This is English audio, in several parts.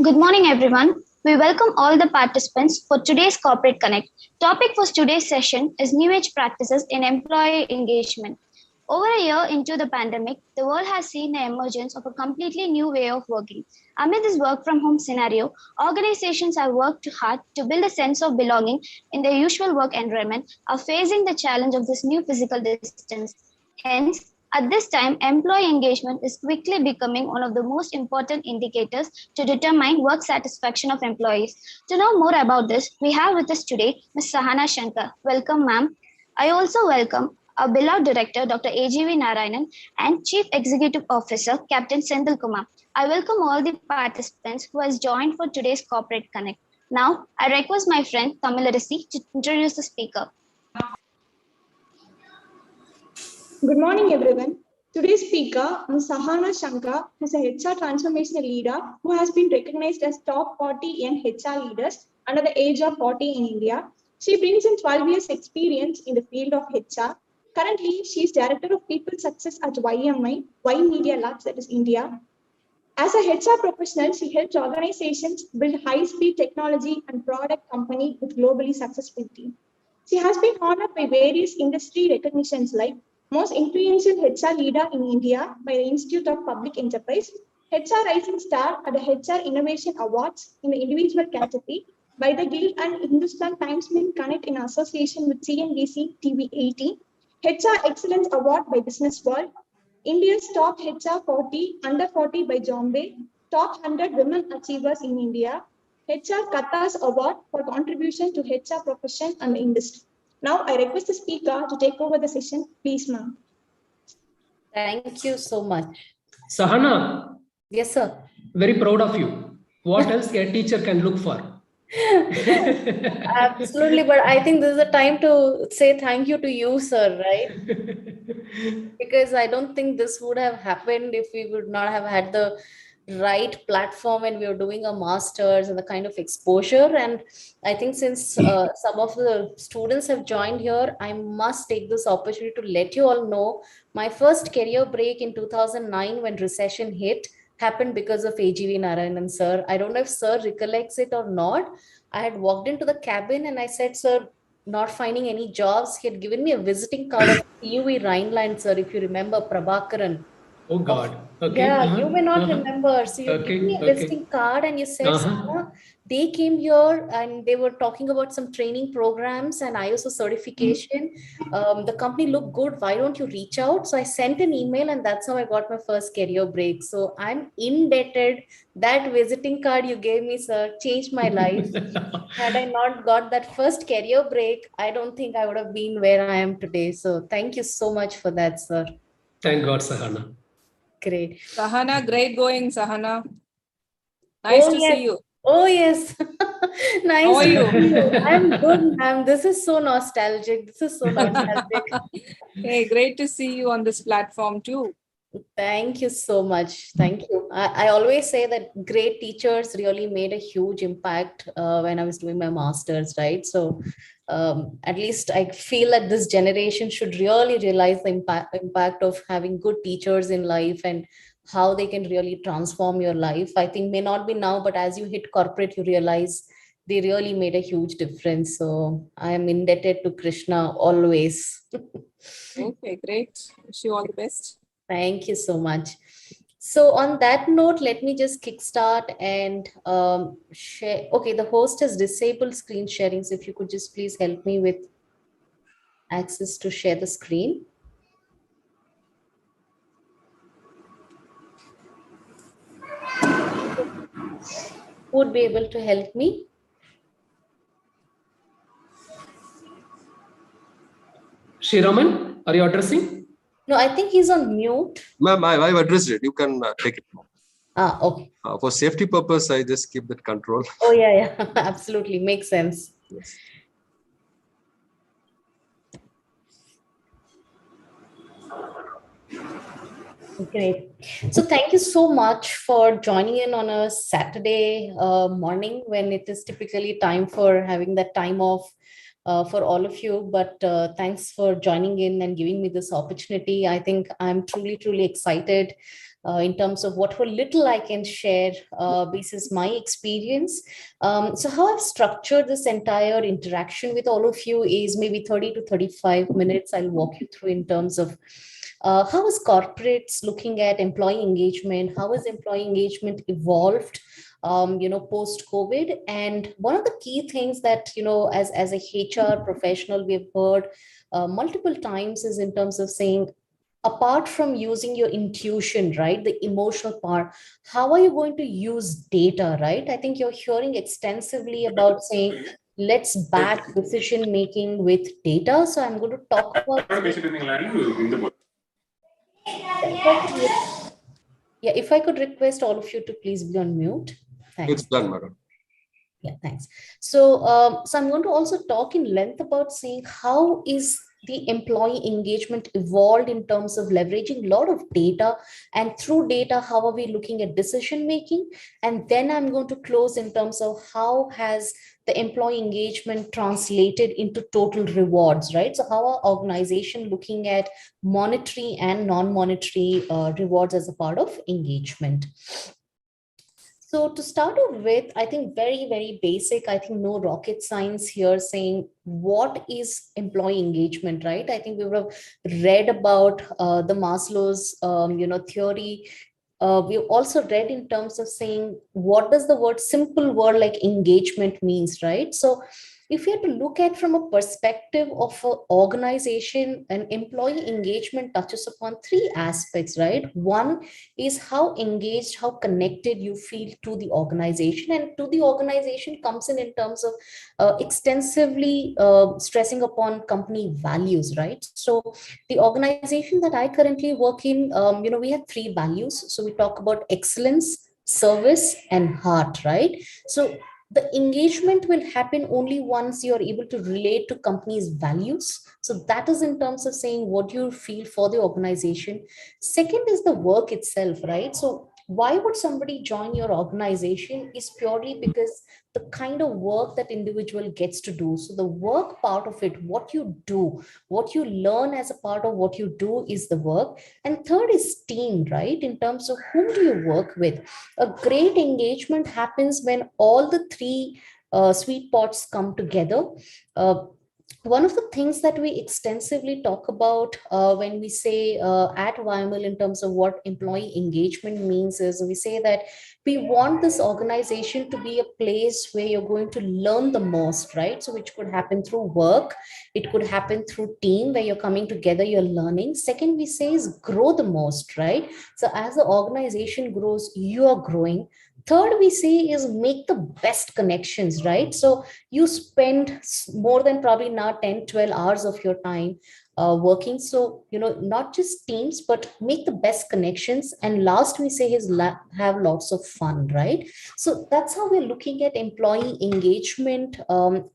Good morning, everyone. We welcome all the participants for today's Corporate Connect. Topic for today's session is New Age Practices in Employee Engagement. Over a year into the pandemic, the world has seen the emergence of a completely new way of working. Amid this work from home scenario, organizations have worked hard to build a sense of belonging in their usual work environment, are facing the challenge of this new physical distance. Hence, at this time, employee engagement is quickly becoming one of the most important indicators to determine work satisfaction of employees. To know more about this, we have with us today Ms. Sahana Shankar. Welcome, ma'am. I also welcome our beloved director, Dr. AGV Narayanan, and Chief Executive Officer, Captain Senthil Kumar. I welcome all the participants who has joined for today's Corporate Connect. Now, I request my friend Tamilarisi to introduce the speaker. Good morning, everyone. Today's speaker, Ms. Sahana Shankar, is a HR transformational leader who has been recognized as top 40 in HR leaders under the age of 40 in India. She brings in 12 years experience in the field of HR. Currently, she is Director of People Success at YMediaLabs, that is India. As a HR professional, she helps organizations build high-speed technology and product company with globally successful team. She has been honored by various industry recognitions like most influential HR leader in India by the Institute of Public Enterprise, HR Rising Star at the HR Innovation Awards in the individual category by the Guild and Hindustan Times Mint Connect in association with CNBC TV 18, HR Excellence Award by Business World, India's top HR 40 under 40 by Jombay, top 100 women achievers in India, HR Qatar's Award for contribution to HR profession and industry. Now I request the speaker to take over the session. Please, ma'am. Thank you so much. Sahana. Yes, sir. Very proud of you. What else a teacher can look for? Absolutely, but I think this is a time to say thank you to you, sir, right? Because I don't think this would have happened if we would not have had the right platform and we were doing a master's and the kind of exposure. And I think since some of the students have joined here, I must take this opportunity to let you all know my first career break in 2009 when recession hit happened because of AGV Narayanan, sir. I don't know if sir recollects it or not. I had walked into the cabin and I said, sir, not finding any jobs. He had given me a visiting card of UV Rhineland, sir, if you remember Prabhakaran. Oh God. Okay. Yeah, you may not remember. So you give me a visiting card and you said, Sana, they came here and they were talking about some training programs and ISO certification. The company looked good. Why don't you reach out? So I sent an email and that's how I got my first career break. So I'm indebted. That visiting card you gave me, sir, changed my life. Had I not got that first career break, I don't think I would have been where I am today. So thank you so much for that, sir. Thank God, Sahana. Great. Sahana, great going, Sahana. Nice to see you. Oh, yes. Nice. How are you? I'm good, ma'am. This is so nostalgic. This is so nostalgic. Hey, great to see you on this platform too. Thank you so much. Thank you. I always say that great teachers really made a huge impact when I was doing my master's, right? So at least I feel that this generation should really realize the impact of having good teachers in life and how they can really transform your life. I think may not be now, but as you hit corporate, you realize they really made a huge difference. So I am indebted to Krishna always. Okay, great. Wish you all the best. Thank you so much. So on that note, let me just kickstart and share. Okay, the host has disabled screen sharing. So if you could just please help me with access to share the screen. Who would be able to help me? Shiraman, are you addressing? No, I think he's on mute. Ma'am, I've addressed it. You can take it. Okay. For safety purpose, I just keep that control. Oh, yeah. Absolutely. Makes sense. Yes. Great. So thank you so much for joining in on a Saturday morning when it is typically time for having that time off for all of you, but thanks for joining in and giving me this opportunity. I think I'm truly, truly excited in terms of what little I can share basis my experience. So how I've structured this entire interaction with all of you is maybe 30 to 35 minutes. I'll walk you through in terms of how is corporates looking at employee engagement? How has employee engagement evolved, post COVID? And one of the key things that, as a HR professional, we've heard multiple times is in terms of saying, apart from using your intuition, right, the emotional part, how are you going to use data, right? I think you're hearing extensively about saying, let's back decision making with data. So I'm going to talk about if I could request all of you to please be on mute. Thanks. It's done, madam. Yeah, thanks. So, so I'm going to also talk in length about saying how is the employee engagement evolved in terms of leveraging a lot of data, and through data, how are we looking at decision making? And then I'm going to close in terms of how has the employee engagement translated into total rewards, right? So how are organization looking at monetary and non-monetary rewards as a part of engagement? So to start off with, I think very, very basic, I think no rocket science here saying what is employee engagement, right? I think we would have read about the Maslow's, theory. We've also read in terms of saying, what does the simple word like engagement means, right? So if you had to look at from a perspective of an organization, an employee engagement touches upon three aspects, right? One is how engaged, how connected you feel to the organization, and to the organization comes in terms of extensively stressing upon company values, right? So the organization that I currently work in, we have three values. So we talk about excellence, service, and heart, right? So the engagement will happen only once you're able to relate to company's values. So that is in terms of saying what you feel for the organization. Second is the work itself, right? So why would somebody join your organization is purely because the kind of work that individual gets to do. So the work part of it, what you do, what you learn as a part of what you do is the work. And third is team, right? In terms of whom do you work with? A great engagement happens when all the three sweet pots come together. Uh, One of the things that we extensively talk about when we say at YML in terms of what employee engagement means is we say that we want this organization to be a place where you're going to learn the most, right? So which could happen through work. It could happen through team where you're coming together, you're learning. Second, we say is grow the most, right? So as the organization grows, you are growing. Third, we say is make the best connections, right? So you spend more than probably now 10, 12 hours of your time working. So, not just teams, but make the best connections. And last we say is have lots of fun, right? So that's how we're looking at employee engagement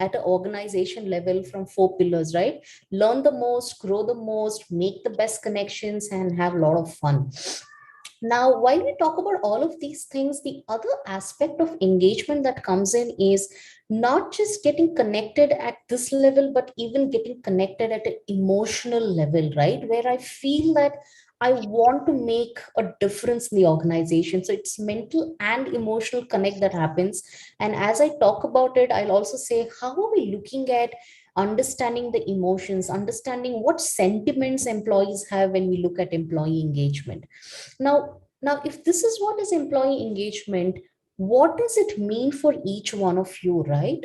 at an organization level from four pillars, right? Learn the most, grow the most, make the best connections, and have a lot of fun. Now, while we talk about all of these things, the other aspect of engagement that comes in is not just getting connected at this level, but even getting connected at an emotional level, right? Where I feel that I want to make a difference in the organization. So it's mental and emotional connect that happens. And as I talk about it, I'll also say, how are we looking at understanding the emotions, understanding what sentiments employees have when we look at employee engagement? Now, if this is what is employee engagement, what does it mean for each one of you, right?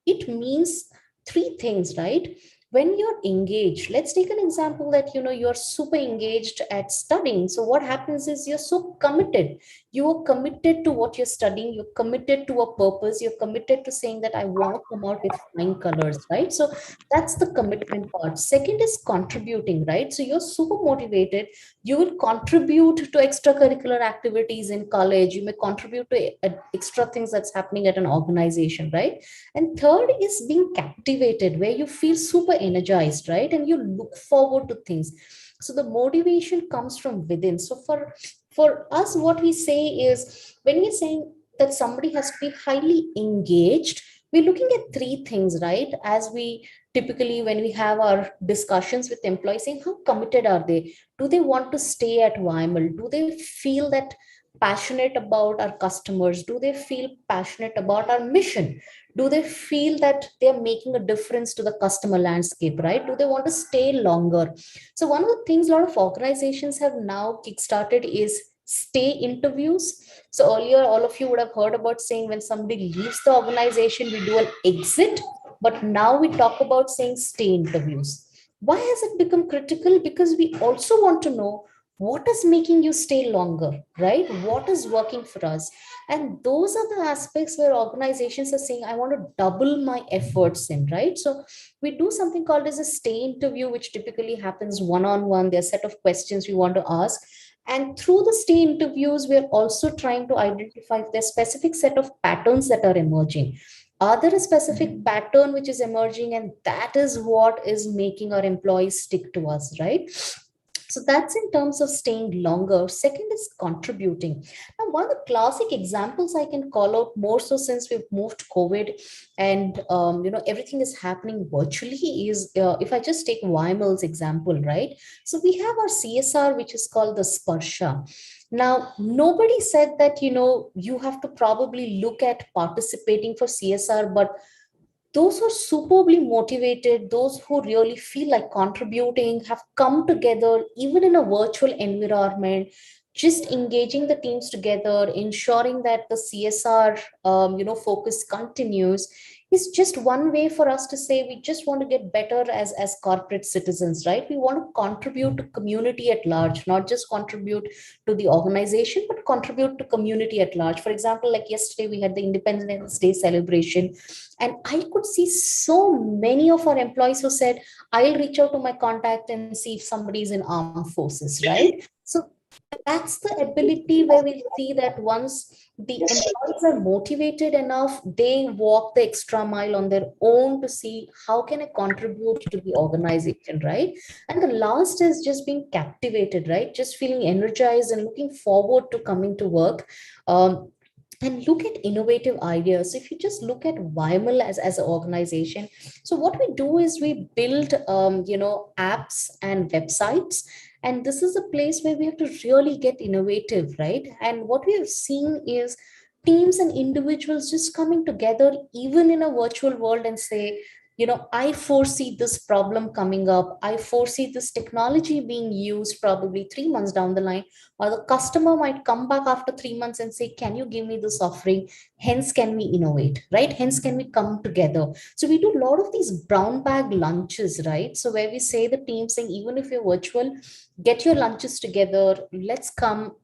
It means three things, right? When you're engaged, let's take an example that you're super engaged at studying. So what happens is you're so committed. You are committed to what you're studying. You're committed to a purpose. You're committed to saying that I want to come out with flying colors, right? So that's the commitment part. Second is contributing, right? So you're super motivated. You will contribute to extracurricular activities in college. You may contribute to extra things that's happening at an organization, right? And third is being captivated, where you feel super energized, right? And you look forward to things. So the motivation comes from within. So for us, what we say is, when we're saying that somebody has to be highly engaged, we're looking at three things, right? As we typically, when we have our discussions with employees, saying how committed are they? Do they want to stay at YML? Do they feel that passionate about our customers? Do they feel passionate about our mission? Do they feel that they're making a difference to the customer landscape, right? Do they want to stay longer? So one of the things a lot of organizations have now kickstarted is stay interviews. So earlier, all of you would have heard about saying when somebody leaves the organization, we do an exit, but now we talk about saying stay interviews. Why has it become critical? Because we also want to know what is making you stay longer, right? What is working for us? And those are the aspects where organizations are saying, I want to double my efforts in, right? So we do something called as a stay interview, which typically happens one-on-one. There are a set of questions we want to ask. And through the stay interviews, we're also trying to identify if there's specific set of patterns that are emerging. Are there a specific pattern which is emerging? And that is what is making our employees stick to us, right? So that's in terms of staying longer. Second is contributing. Now, one of the classic examples I can call out more so since we've moved COVID and everything is happening virtually is if I just take YML's example, right? So we have our CSR, which is called the Sparsha. Now, nobody said that, you have to probably look at participating for CSR, but those who are superbly motivated, those who really feel like contributing, have come together, even in a virtual environment, just engaging the teams together, ensuring that the CSR, focus continues, is just one way for us to say we just want to get better as corporate citizens, right? We want to contribute to community at large, not just contribute to the organization, but contribute to community at large. For example, like yesterday, we had the Independence Day celebration. And I could see so many of our employees who said, I'll reach out to my contact and see if somebody's in armed forces, right? So that's the ability where we see that once the employees are motivated enough, they walk the extra mile on their own to see how can I contribute to the organization, right? And the last is just being captivated, right? Just feeling energized and looking forward to coming to work. And look at innovative ideas. If you just look at YML as an organization, so what we do is we build, apps and websites, and this is a place where we have to really get innovative, right? And what we have seen is teams and individuals just coming together, even in a virtual world, and say, I foresee this problem coming up. I foresee this technology being used probably 3 months down the line, or the customer might come back after 3 months and say, can you give me this offering? Hence, can we innovate, right? Hence, can we come together? So we do a lot of these brown bag lunches, right? So where we say the team saying, even if you're virtual, get your lunches together. Let's come,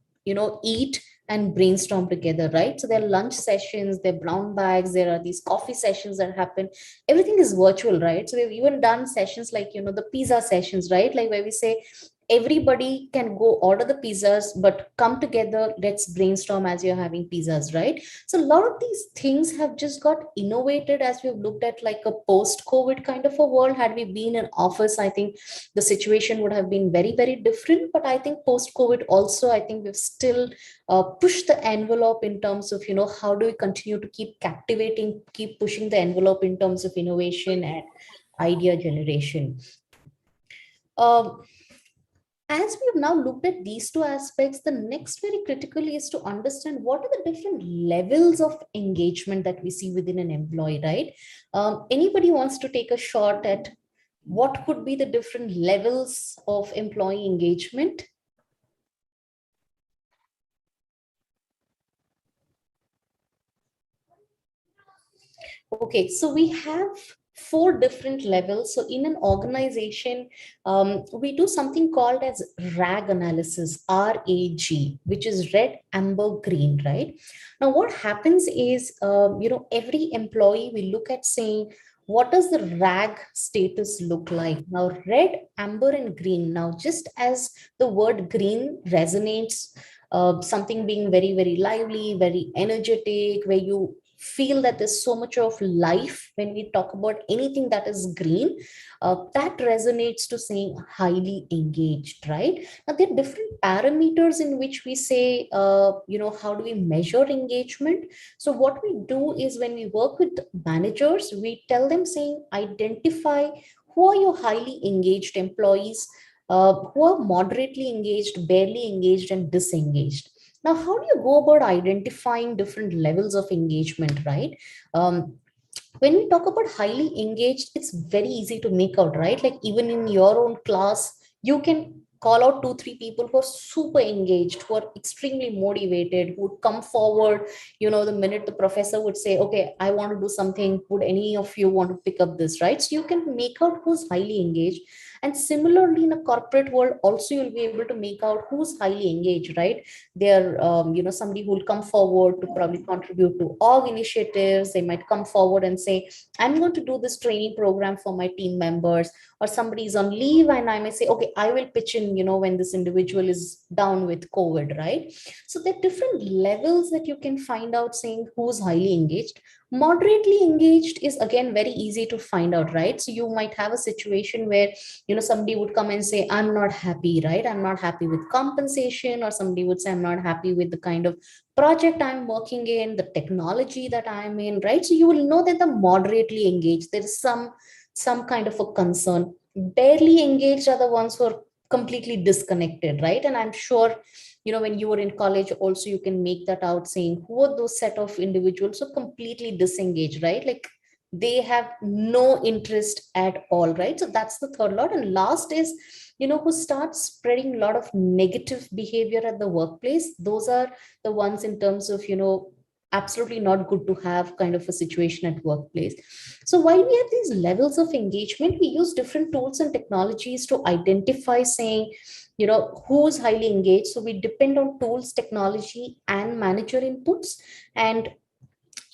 eat and brainstorm together, right? So there are lunch sessions, there are brown bags, there are these coffee sessions that happen. Everything is virtual, right? So we've even done sessions like, the pizza sessions, right? Like where we say, everybody can go order the pizzas, but come together, let's brainstorm as you're having pizzas, right? So a lot of these things have just got innovated as we've looked at like a post-COVID kind of a world. Had we been in office, I think the situation would have been very, very different. But I think post-COVID also, I think we've still pushed the envelope in terms of, how do we continue to keep captivating, keep pushing the envelope in terms of innovation and idea generation. As we've now looked at these two aspects, the next very critically is to understand what are the different levels of engagement that we see within an employee, right? Anybody wants to take a shot at what could be the different levels of employee engagement? Okay, so we have 4 different levels. So in an organization, we do something called as RAG analysis, RAG, which is red, amber, green, right? Now, what happens is, every employee we look at saying, what does the RAG status look like? Now, red, amber, and green. Now, just as the word green resonates something being very, very lively, very energetic, where you feel that there's so much of life when we talk about anything that is green, that resonates to saying highly engaged, right? Now, there are different parameters in which we say, how do we measure engagement? So what we do is when we work with managers, we tell them saying, identify who are your highly engaged employees, who are moderately engaged, barely engaged, and disengaged. Now, how do you go about identifying different levels of engagement, right? When we talk about highly engaged, it's very easy to make out, right? Like even in your own class, you can call out 2 3 people who are super engaged, who are extremely motivated, who would come forward, the minute the professor would say, okay, I want to do something, would any of you want to pick up this, right? So you can make out who's highly engaged. And similarly, in a corporate world also, you'll be able to make out who's highly engaged, right? They're somebody who will come forward to probably contribute to org initiatives. They might come forward and say, I'm going to do this training program for my team members. Or somebody is on leave and I may say, okay, I will pitch in, when this individual is down with COVID, right? So there are different levels that you can find out saying who's highly engaged. Moderately engaged is again very easy to find out, right? So you might have a situation where somebody would come and say, I'm not happy, right? I'm not happy with compensation. Or somebody would say, I'm not happy with the kind of project I'm working in, the technology that I'm in, right? So you will know that the moderately engaged, there is some kind of a concern. Barely engaged are the ones who are completely disconnected, right? And I'm sure when you were in college also, you can make that out saying who are those set of individuals who are completely disengaged, right? Like they have no interest at all, right? So that's the third lot. And last is who starts spreading a lot of negative behavior at the workplace. Those are the ones in terms of absolutely not good to have kind of a situation at workplace. So while we have these levels of engagement, we use different tools and technologies to identify saying who's highly engaged. So we depend on tools, technology, and manager inputs. And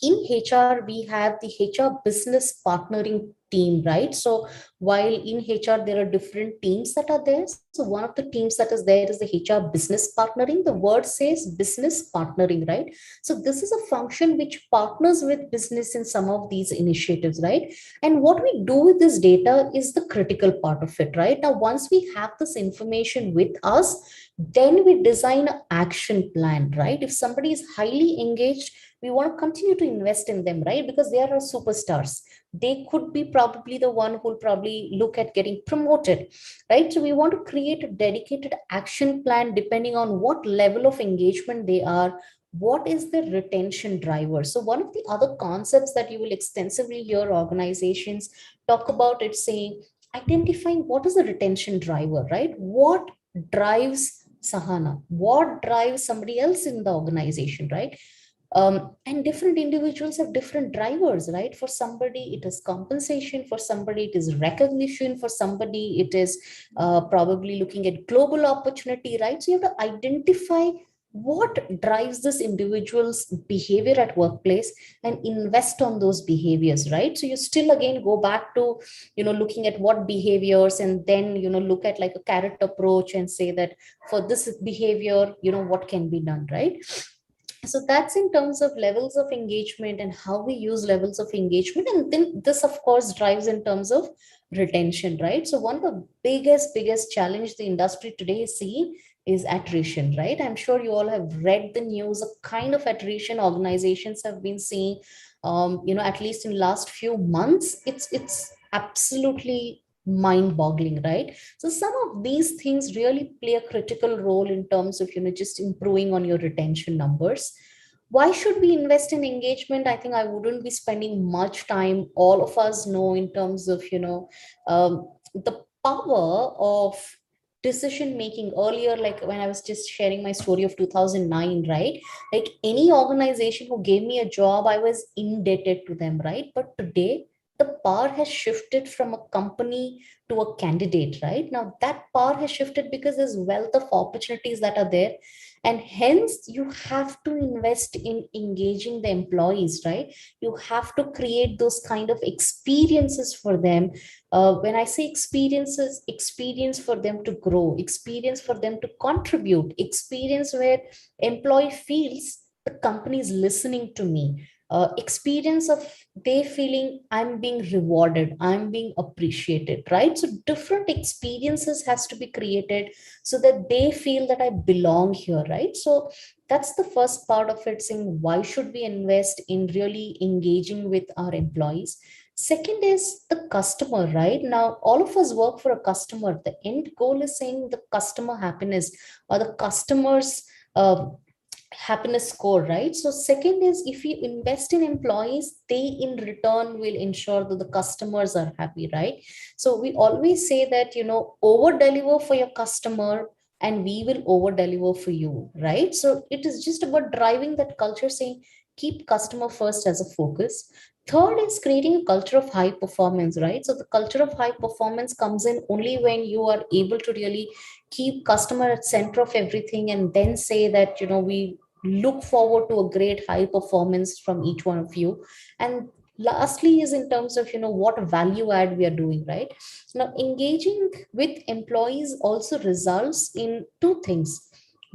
in HR, we have the HR business partnering team, right? So while in HR, there are different teams that are there. So one of the teams that is there is the HR business partnering. The word says business partnering, right? So this is a function which partners with business in some of these initiatives, right? And what we do with this data is the critical part of it, right? Now, once we have this information with us, then we design an action plan, right? If somebody is highly engaged, we want to continue to invest in them, right? Because they are our superstars. They could be probably the one who will probably look at getting promoted, right? So we want to create a dedicated action plan depending on what level of engagement they are. What is the retention driver? So one of the other concepts that you will extensively hear organizations talk about, it's saying identifying what is the retention driver, right? What drives Sahana? What drives somebody else in the organization, right? And different individuals have different drivers, right? For somebody it is compensation, for somebody it is recognition, for somebody it is probably looking at global opportunity, right? So you have to identify what drives this individual's behavior at workplace and invest on those behaviors, right? So you still again go back to looking at what behaviors, and then look at like a carrot approach and say that for this behavior what can be done, right? So that's in terms of levels of engagement and how we use levels of engagement. And then this of course drives in terms of retention, right? So one of the biggest challenge the industry today is seeing is attrition, right? I'm sure you all have read the news, a kind of attrition organizations have been seeing, at least in last few months. It's absolutely mind boggling, right? So some of these things really play a critical role in terms of just improving on your retention numbers. Why should we invest in engagement? I think I wouldn't be spending much time. All of us know in terms of the power of decision making. Earlier, like when I was just sharing my story of 2009, right? Like any organization who gave me a job, I was indebted to them, right? But today the power has shifted from a company to a candidate, right? Now that power has shifted because there's wealth of opportunities that are there. And hence you have to invest in engaging the employees, right? You have to create those kind of experiences for them. When I say experiences, experience for them to grow, experience for them to contribute, experience where employee feels the company is listening to me, experience of they feeling I'm being rewarded, I'm being appreciated, right? So different experiences has to be created so that they feel that I belong here, right? So that's the first part of it, saying why should we invest in really engaging with our employees. Second is the customer, right? Now all of us work for a customer. The end goal is saying the customer happiness or the customer's happiness score, right? So second is, if you invest in employees, they in return will ensure that the customers are happy, right? So we always say that, over deliver for your customer and we will over deliver for you, right? So it is just about driving that culture, saying keep customer first as a focus. Third is creating a culture of high performance, right? So the culture of high performance comes in only when you are able to really keep customer at center of everything, and then say that, we look forward to a great high performance from each one of you. And lastly is in terms of, what value add we are doing, right? Now engaging with employees also results in two things.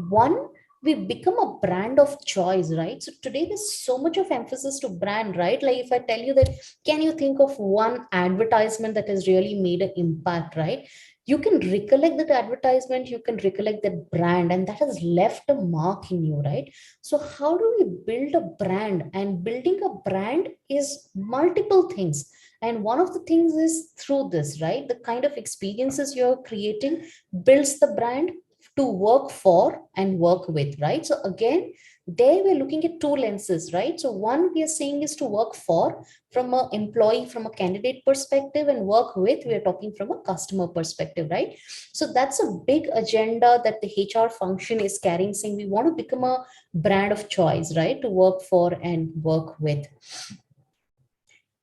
One, we become a brand of choice, right? So today there's so much of emphasis to brand, right? Like if I tell you that, can you think of one advertisement that has really made an impact, right? You can recollect that advertisement, you can recollect that brand, and that has left a mark in you, right? So how do we build a brand? And building a brand is multiple things, and one of the things is through this, right? The kind of experiences you're creating builds the brand to work for and work with, right? So again, there we're looking at two lenses, right? So one we are saying is to work for from an employee, from a candidate perspective, and work with, we're talking from a customer perspective, right? So that's a big agenda that the HR function is carrying, saying we want to become a brand of choice, right, to work for and work with.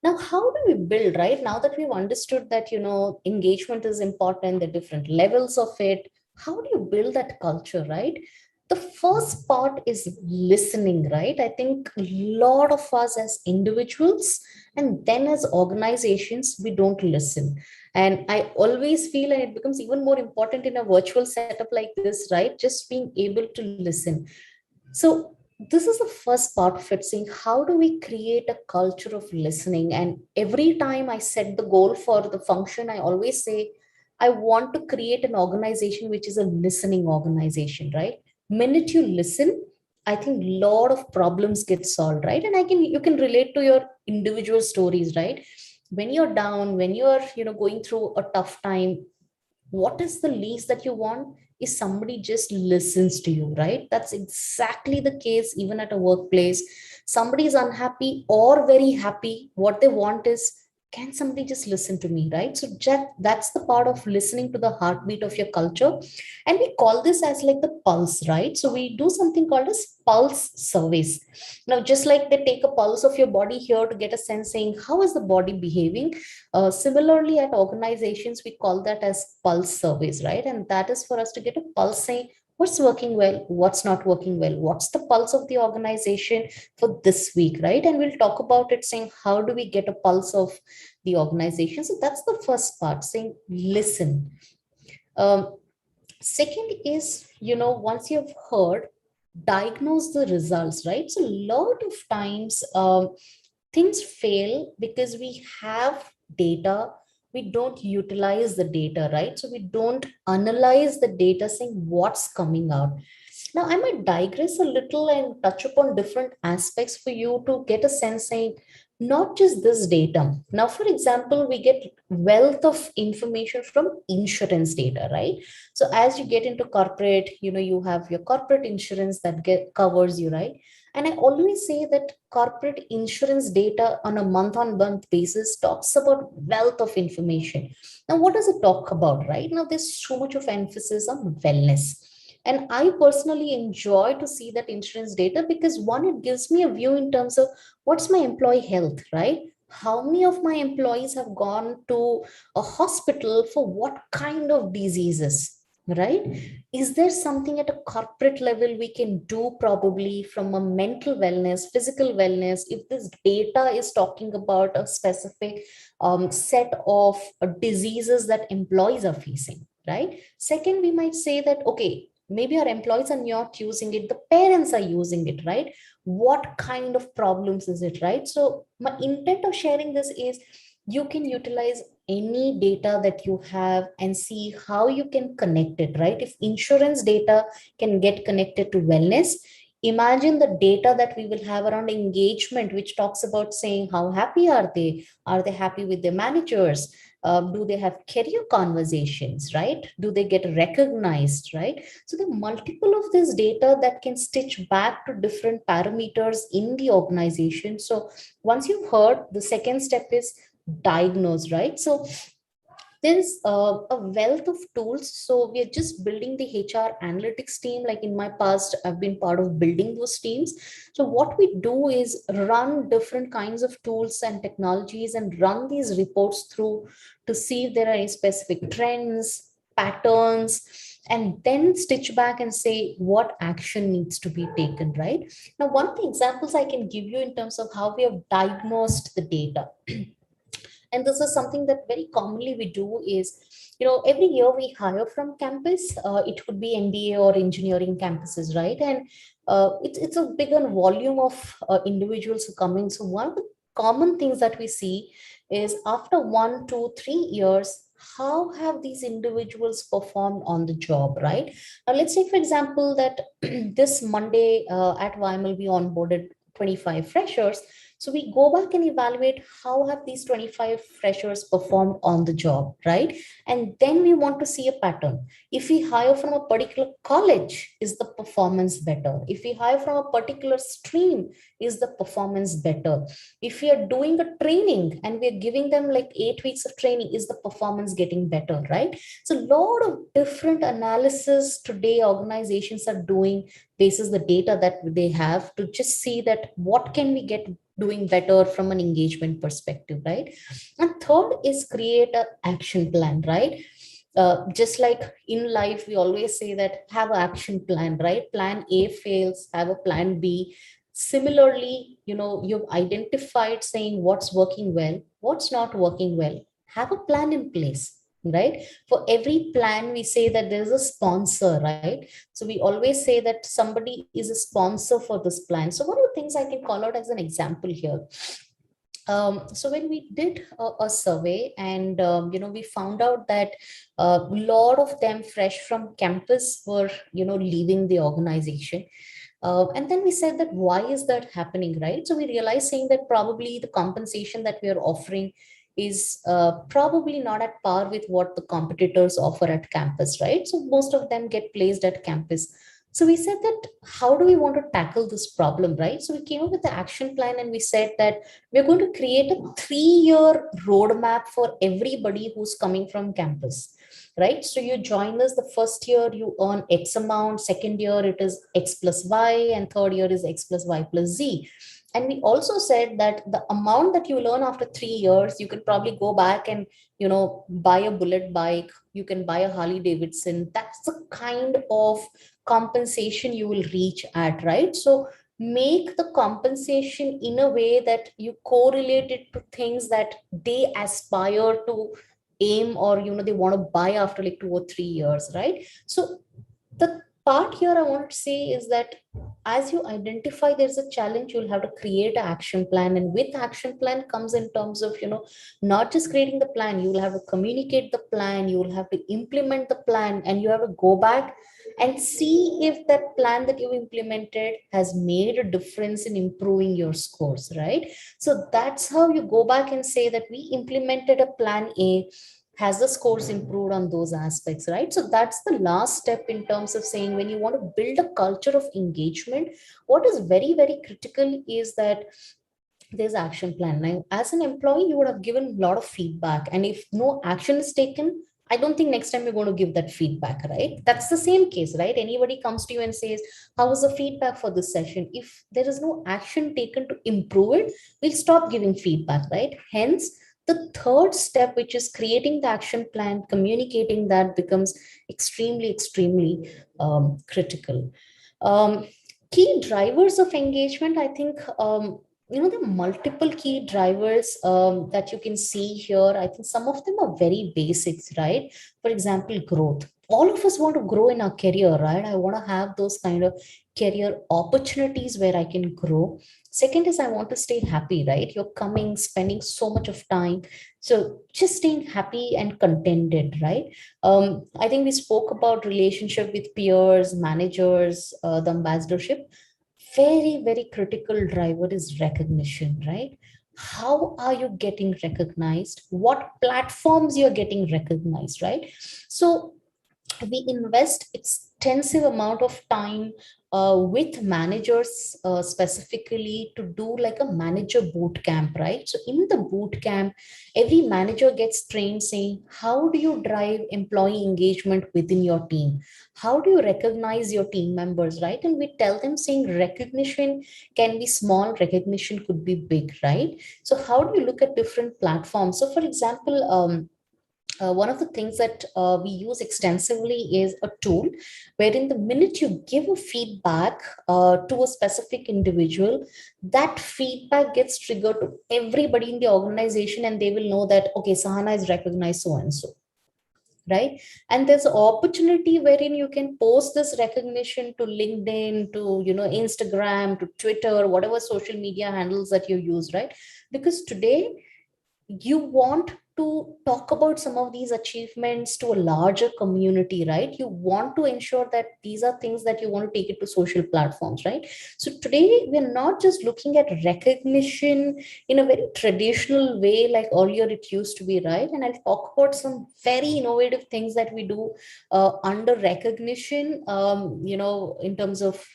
Now how do we build, right? Now that we've understood that, engagement is important, the different levels of it, how do you build that culture, right? The first part is listening, right? I think a lot of us as individuals and then as organizations, we don't listen. And I always feel, and it becomes even more important in a virtual setup like this, right, just being able to listen. So this is the first part of it, saying how do we create a culture of listening? And every time I set the goal for the function, I always say, I want to create an organization which is a listening organization, right? Minute you listen, I think a lot of problems get solved, right? And you can relate to your individual stories, right? When you're down, when you're, going through a tough time, what is the least that you want is somebody just listens to you, right? That's exactly the case even at a workplace. Somebody is unhappy or very happy, what they want is, can somebody just listen to me, right? So that's the part of listening to the heartbeat of your culture. And we call this as like the pulse, right? So we do something called as pulse surveys. Now just like they take a pulse of your body here to get a sense, saying how is the body behaving, similarly, at organizations, we call that as pulse surveys, right? And that is for us to get a pulse, saying what's working well, what's not working well, what's the pulse of the organization for this week, right? And we'll talk about it, saying how do we get a pulse of the organization. So that's the first part, saying listen. Um, Second is, once you've heard, diagnose the results, right? So a lot of times, things fail because we have data, we don't utilize the data, right? So we don't analyze the data, saying what's coming out. Now I might digress a little and touch upon different aspects for you to get a sense, saying not just this data. Now for example, we get wealth of information from insurance data, right? So as you get into corporate, you have your corporate insurance that covers you, right? And I always say that corporate insurance data on a month on month basis talks about wealth of information. Now, what does it talk about, right? Now, there's so much of emphasis on wellness. And I personally enjoy to see that insurance data because one, it gives me a view in terms of what's my employee health, right? How many of my employees have gone to a hospital for what kind of diseases? right? Is there something at a corporate level we can do, probably from a mental wellness, physical wellness, if this data is talking about a specific set of diseases that employees are facing, right? Second, we might say that, okay, maybe our employees are not using it, the parents are using it, right? What kind of problems is it, right? So my intent of sharing this is you can utilize any data that you have and see how you can connect it, right? If insurance data can get connected to wellness, imagine the data that we will have around engagement, which talks about saying how happy are they happy with their managers, do they have career conversations, right? Do they get recognized, right? So the multiple of this data that can stitch back to different parameters in the organization. So once you've heard, the second step is diagnose, right? So there's a wealth of tools. So we are just building the HR analytics team. Like in my past, I've been part of building those teams. So what we do is run different kinds of tools and technologies and run these reports through to see if there are any specific trends, patterns, and then stitch back and say what action needs to be taken, right? Now, one of the examples I can give you in terms of how we have diagnosed the data, and this is something that very commonly we do is, every year we hire from campus. It could be MBA or engineering campuses, right? And it's a bigger volume of individuals who come in. So one of the common things that we see is after 1, 2, 3 years, how have these individuals performed on the job, right? Now let's say, for example, that this Monday at YML we onboarded 25 freshers. So we go back and evaluate how have these 25 freshers performed on the job, right? And then we want to see a pattern. If we hire from a particular college, is the performance better? If we hire from a particular stream, is the performance better? If we are doing a training and we're giving them like 8 weeks of training, is the performance getting better, right? So a lot of different analysis today organizations are doing basis the data that they have to just see that what can we get doing better from an engagement perspective, right? And third is create an action plan, right? Just like in life, we always say that have an action plan, right? Plan A fails, have a plan B. Similarly, you've identified saying what's working well, what's not working well. Have a plan in place, right? For every plan, we say that there's a sponsor, right? So we always say that somebody is a sponsor for this plan. So one of the things I can call out as an example here. So when we did a survey and we found out that a lot of them fresh from campus were leaving the organization. And then we said that why is that happening, right? So we realized saying that probably the compensation that we are offering is probably not at par with what the competitors offer at campus, right? So most of them get placed at campus. So we said that how do we want to tackle this problem, right? So we came up with the action plan and we said that we're going to create a 3-year roadmap for everybody who's coming from campus, right? So you join us the first year, you earn X amount, second year it is X plus Y, and third year is X plus Y plus Z. And we also said that the amount that you learn after 3 years, you can probably go back and, buy a bullet bike, you can buy a Harley Davidson. That's the kind of compensation you will reach at, right? So make the compensation in a way that you correlate it to things that they aspire to aim, or they want to buy after like 2 or 3 years, right? So the part here I want to say is that as you identify there's a challenge, you'll have to create an action plan. And with action plan comes in terms of not just creating the plan, you will have to communicate the plan, you will have to implement the plan, and you have to go back and see if that plan that you implemented has made a difference in improving your scores, right? So that's how you go back and say that we implemented a plan A, has the scores improved on those aspects, right? So that's the last step in terms of saying when you want to build a culture of engagement, what is very, very critical is that there's action plan. Now, as an employee, you would have given a lot of feedback, and if no action is taken, I don't think next time you're going to give that feedback, right? That's the same case, right? Anybody comes to you and says, how was the feedback for this session? If there is no action taken to improve it, we'll stop giving feedback, right? Hence, The third step, which is creating the action plan, communicating that, becomes extremely critical. Um, Key drivers of engagement, I think, the multiple key drivers that you can see here. I think some of them are very basics, right? For example, growth. All of us want to grow in our career, right? I want to have those kind of career opportunities where I can grow. Second is I want to stay happy, right? You're coming, spending so much of time. So just staying happy and contented, right? I think we spoke about relationship with peers, managers, the ambassadorship. Very critical driver is recognition, right? How are you getting recognized? What platforms you're getting recognized, right? So we invest extensive amount of time with managers specifically to do like a manager boot camp, right? So in the boot camp, every manager gets trained saying, how do you drive employee engagement within your team? How do you recognize your team members, right? And we tell them saying recognition can be small, recognition could be big, right? So how do you look at different platforms? So for example, one of the things that we use extensively is a tool wherein the minute you give a feedback to a specific individual, that feedback gets triggered to everybody in the organization, and they will know that, okay, Sahana is recognized so and so, right? And there's an opportunity wherein you can post this recognition to LinkedIn, to Instagram, to Twitter, whatever social media handles that you use, right? Because today you want to talk about some of these achievements to a larger community, right? You want to ensure that these are things that you want to take it to social platforms, right? So today we're not just looking at recognition in a very traditional way like earlier it used to be, right? And I'll talk about some very innovative things that we do under recognition, in terms of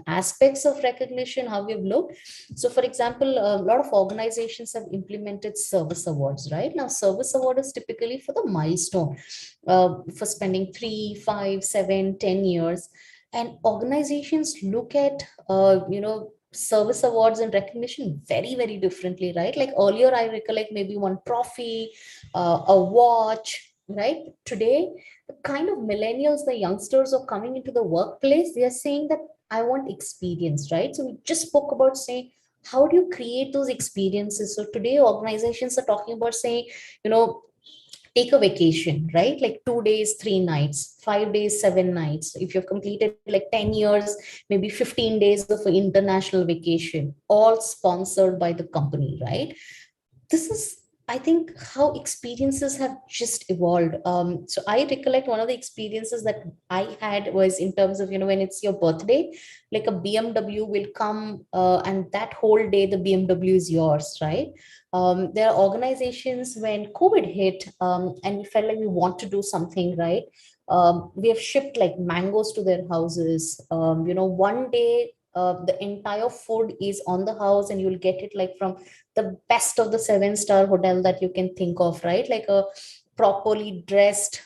aspects of recognition, how we've looked. So for example, a lot of organizations have implemented service awards, right? Now, service award is typically for the milestone, for spending 3, 5, 7, 10 years. And organizations look at, service awards and recognition very differently, right? Like earlier, I recollect maybe one trophy, a watch, right? Today, the kind of millennials, the youngsters are coming into the workplace, they are saying that I want experience, right? So we just spoke about saying, how do you create those experiences? So today organizations are talking about saying, you know, take a vacation, right? Like 2 days, 3 nights, 5 days, 7 nights. If you've completed like 10 years, maybe 15 days of an international vacation, all sponsored by the company, right? This is, I think, how experiences have just evolved. So I recollect one of the experiences that I had was in terms of, when it's your birthday, like a BMW will come, and that whole day the BMW is yours, right? There are organizations when COVID hit, and we felt like we want to do something, right? We have shipped like mangoes to their houses. One day the entire food is on the house, and you'll get it like from the best of the 7-star hotel that you can think of, right? Like a properly dressed,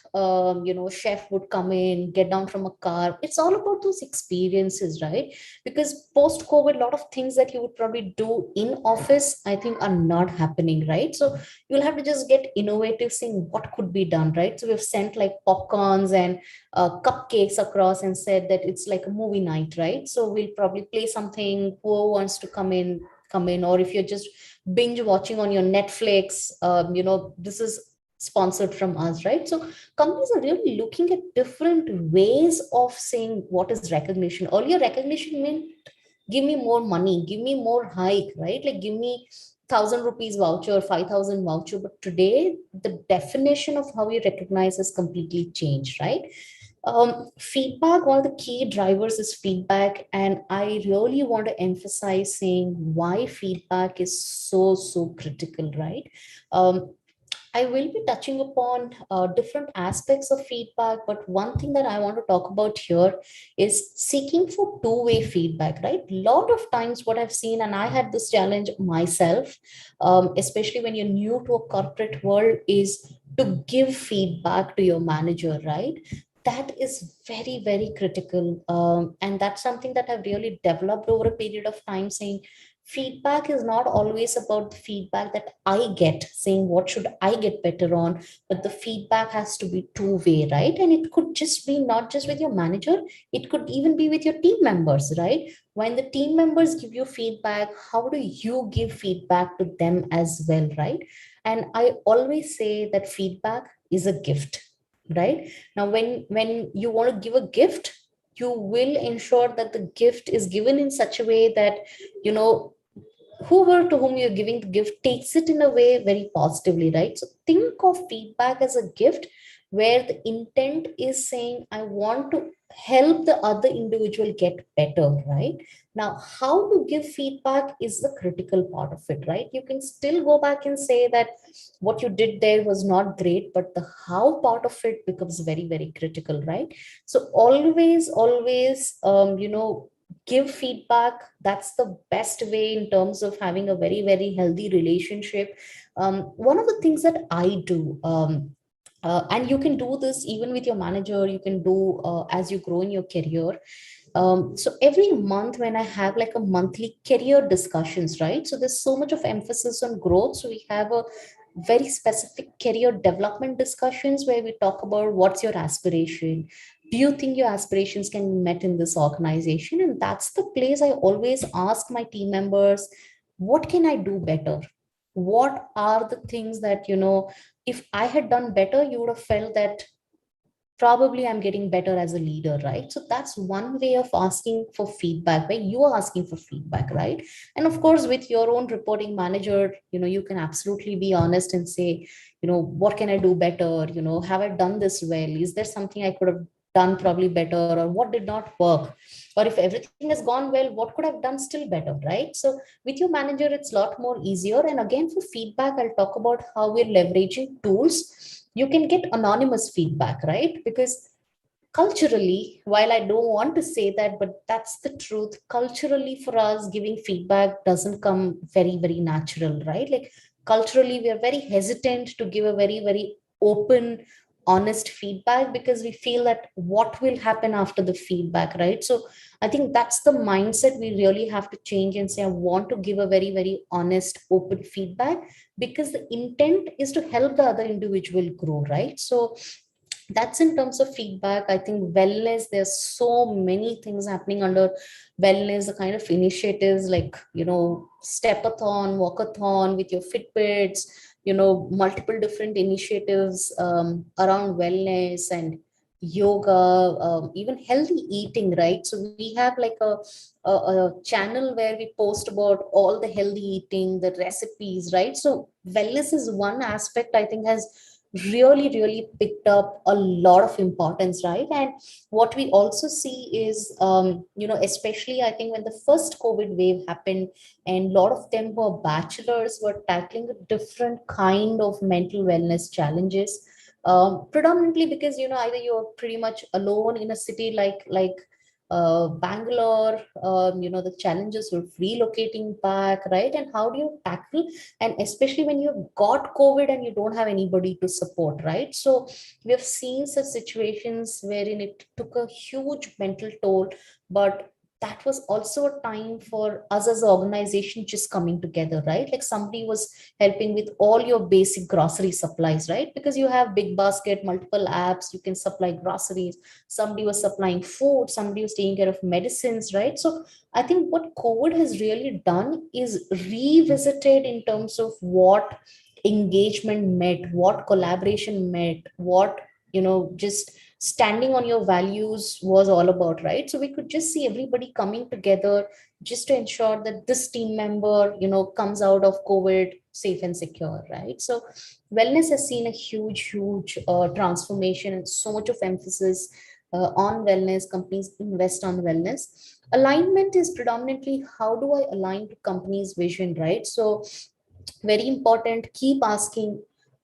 chef would come in, get down from a car. It's all about those experiences, right? Because post COVID, a lot of things that you would probably do in office, I think, are not happening, right? So you'll have to just get innovative, seeing what could be done, right? So we've sent like popcorns and cupcakes across and said that it's like a movie night, right? So we'll probably play something. Who wants to come in, or if you're just binge watching on your Netflix, this is sponsored from us, right? So companies are really looking at different ways of saying what is recognition. Earlier, recognition meant give me more money, give me more hike, right? Like give me 1,000 rupees voucher, 5,000 voucher. But today, the definition of how you recognize has completely changed, right? Feedback, one of the key drivers is feedback, and I really want to emphasize saying why feedback is so critical, right? I will be touching upon different aspects of feedback, but one thing that I want to talk about here is seeking for two-way feedback, right? A lot of times, what I've seen, and I had this challenge myself, especially when you're new to a corporate world, is to give feedback to your manager, right? That is very critical. And that's something that I've really developed over a period of time, saying, feedback is not always about the feedback that I get, saying what should I get better on, but the feedback has to be two-way, right? And it could just be not just with your manager, it could even be with your team members, right? When the team members give you feedback, how do you give feedback to them as well, right? And I always say that feedback is a gift, right? Now when you want to give a gift, you will ensure that the gift is given in such a way that, you know, whoever to whom you're giving the gift takes it in a way very positively, right? So think of feedback as a gift where the intent is saying, I want to help the other individual get better, right? Now, how to give feedback is the critical part of it, right? You can still go back and say that what you did there was not great, but the how part of it becomes very, very critical, right? So always, give feedback. That's the best way in terms of having a very, very healthy relationship. One of the things that I do, and you can do this even with your manager, you can do as you grow in your career. So every month when I have like a monthly career discussions, right? So there's so much of emphasis on growth. So we have a very specific career development discussions where we talk about what's your aspiration. Do you think your aspirations can be met in this organization? And that's the place I always ask my team members, what can I do better? What are the things that, if I had done better, you would have felt that probably I'm getting better as a leader, right? So that's one way of asking for feedback, where you are asking for feedback, right? And of course, with your own reporting manager, you can absolutely be honest and say, what can I do better? Have I done this well? Is there something I could have done probably better, or what did not work? Or if everything has gone well, what could have done still better, right? So with your manager, it's a lot more easier. And again, for feedback, I'll talk about how we're leveraging tools. You can get anonymous feedback, right? Because culturally, while I don't want to say that, but that's the truth, culturally for us, giving feedback doesn't come very, very natural, right? Like culturally, we are very hesitant to give a very, very open, honest feedback, because we feel that what will happen after the feedback, right? So I think that's the mindset we really have to change and say, I want to give a very, very honest, open feedback, because the intent is to help the other individual grow, right? So that's in terms of feedback. I think wellness, there's so many things happening under wellness, the kind of initiatives like, stepathon, walkathon with your Fitbits, multiple different initiatives around wellness and yoga, even healthy eating, right? So we have like a channel where we post about all the healthy eating, the recipes, right? So wellness is one aspect I think has really picked up a lot of importance, right? And what we also see is, especially I think when the first COVID wave happened, and a lot of them were bachelors, were tackling a different kind of mental wellness challenges, predominantly because, either you're pretty much alone in a city like Bangalore, the challenges of relocating back, right? And how do you tackle, and especially when you've got COVID and you don't have anybody to support, right? So we have seen such situations wherein it took a huge mental toll, but that was also a time for us as an organization just coming together, right? Like somebody was helping with all your basic grocery supplies, right? Because you have big basket, multiple apps, you can supply groceries. Somebody was supplying food, somebody was taking care of medicines, right? So I think what COVID has really done is revisited in terms of what engagement meant, what collaboration meant, what, just standing on your values was all about, right? So we could just see everybody coming together just to ensure that this team member, comes out of COVID safe and secure, right? So wellness has seen a huge transformation, and so much of emphasis on wellness. Companies invest on wellness. Alignment is predominantly how do I align to company's vision, right? So very important, keep asking,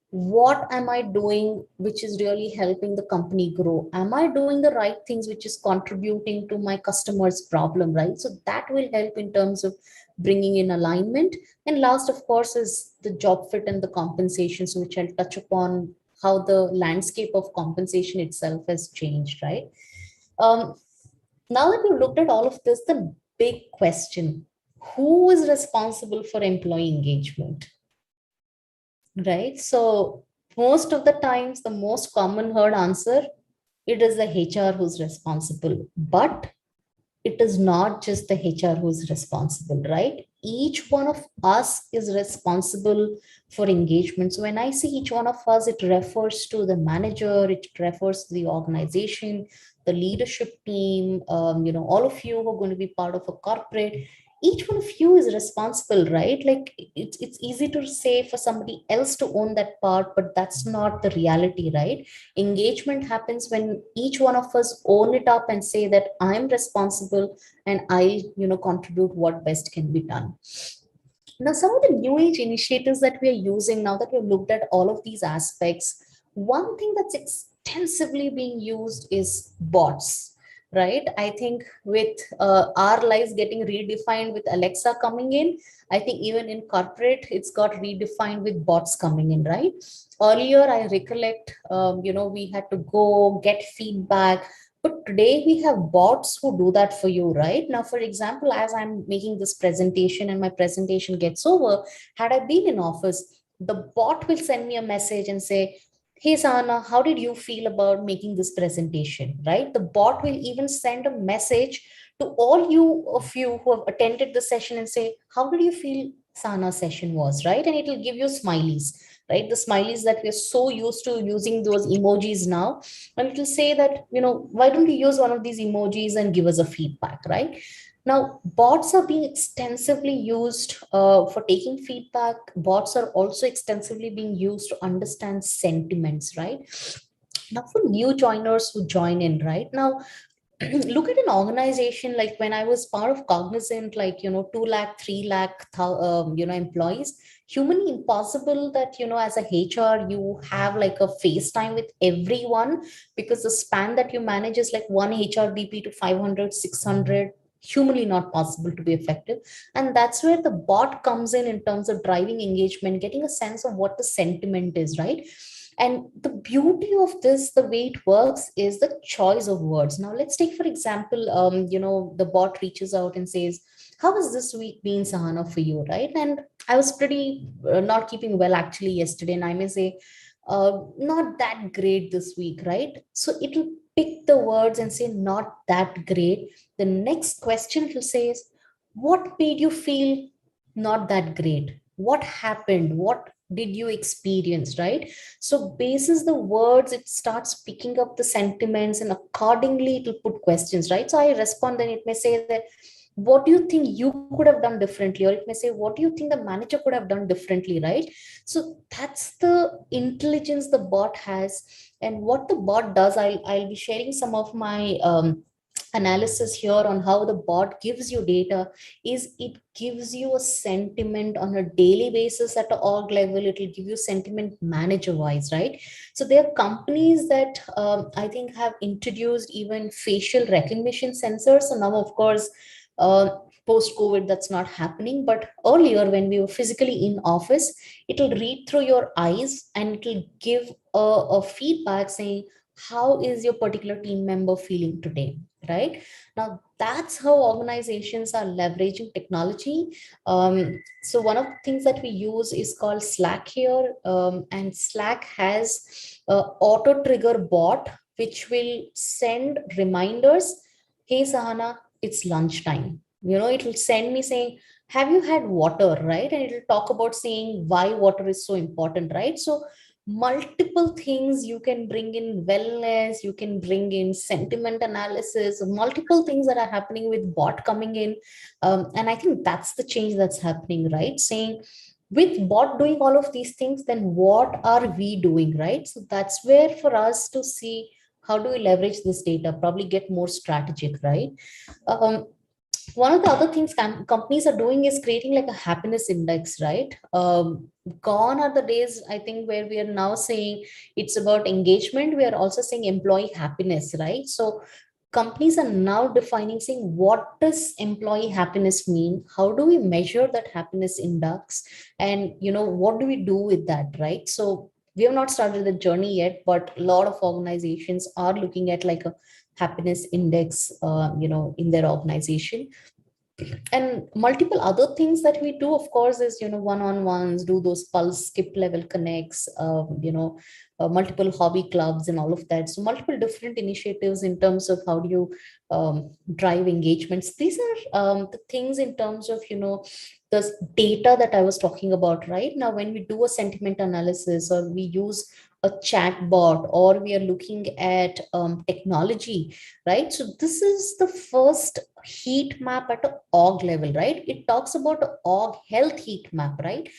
what am I doing which is really helping the company grow? Am I doing the right things which is contributing to my customers problem, right? So that will help in terms of bringing in alignment. And last of course is the job fit and the compensations, which I'll touch upon how the landscape of compensation itself has changed, right? Now that we've looked at all of this, the big question, who is responsible for employee engagement, right? So most of the times, the most common heard answer, it is the HR who's responsible. But it is not just the HR who's responsible, right? Each one of us is responsible for engagement. So when I say each one of us, it refers to the manager, it refers to the organization, the leadership team, all of you who are going to be part of a corporate. Each one of you is responsible, right? Like it's easy to say for somebody else to own that part, but that's not the reality, right? Engagement happens when each one of us own it up and say that I'm responsible and I contribute what best can be done. Now, some of the new age initiatives that we are using, now that we've looked at all of these aspects, one thing that's extensively being used is bots, right? I think with our lives getting redefined with Alexa coming in, I think even in corporate, it's got redefined with bots coming in, right? Earlier, I recollect, we had to go get feedback, but today we have bots who do that for you, right? Now, for example, as I'm making this presentation and my presentation gets over, had I been in office, the bot will send me a message and say, hey, Sahana, how did you feel about making this presentation, right? The bot will even send a message to all you who have attended the session and say, how did you feel Sahana's session was, right? And it will give you smileys, right? The smileys that we're so used to using those emojis now, and it will say that, why don't you use one of these emojis and give us a feedback, right? Now, bots are being extensively used for taking feedback. Bots are also extensively being used to understand sentiments, right? Now, for new joiners who join in right now, look at an organization like when I was part of Cognizant, like 2 lakh 3 lakh employees, humanly impossible that as a HR you have like a FaceTime with everyone, because the span that you manage is like one HRBP to 500 600, humanly not possible to be effective. And that's where the bot comes in terms of driving engagement, getting a sense of what the sentiment is, right? And the beauty of this, the way it works, is the choice of words. Now, let's take, for example, the bot reaches out and says, how has this week been, Sahana, for you, right? And I was pretty not keeping well actually yesterday, and I may say, not that great this week, right? So it'll pick the words and say, not that great. The next question it'll say is, what made you feel not that great? What happened? What did you experience, right? So basis the words, it starts picking up the sentiments, and accordingly it will put questions, right? So I respond, then it may say that, what do you think you could have done differently? Or it may say, what do you think the manager could have done differently, right? So that's the intelligence the bot has. And what the bot does, I'll be sharing some of my analysis here on how the bot gives you data. Is it gives you a sentiment on a daily basis at the org level. It will give you sentiment manager wise, right? So there are companies that I think have introduced even facial recognition sensors. And now, of course, post COVID, that's not happening. But earlier, when we were physically in office, it'll read through your eyes and it'll give a feedback saying, how is your particular team member feeling today, right? Now, that's how organizations are leveraging technology. So one of the things that we use is called Slack here, and Slack has auto trigger bot which will send reminders. Hey, Sahana, it's lunchtime. It will send me saying, have you had water, right? And it will talk about saying why water is so important, right? So multiple things you can bring in, wellness, you can bring in sentiment analysis, multiple things that are happening with bot coming in. And I think that's the change that's happening, right? Saying, with bot doing all of these things, then what are we doing, right? So that's where for us to see, how do we leverage this data, probably get more strategic, right? um, One of the other things companies are doing is creating like a happiness index, right? Gone are the days, I think, where we are now saying it's about engagement. We are also saying employee happiness, right? So companies are now defining, saying, what does employee happiness mean? How do we measure that happiness index? And what do we do with that, right? So we have not started the journey yet, but a lot of organizations are looking at like a happiness index in their organization. And multiple other things that we do, of course, is, one-on-ones, do those pulse skip level connects, multiple hobby clubs and all of that. So multiple different initiatives in terms of how do you drive engagements. These are the things in terms of, the data that I was talking about right now. When we do a sentiment analysis, or we use a chat bot, or we are looking at technology, right? So this is the first heat map at an org level, right? It talks about an org health heat map, right?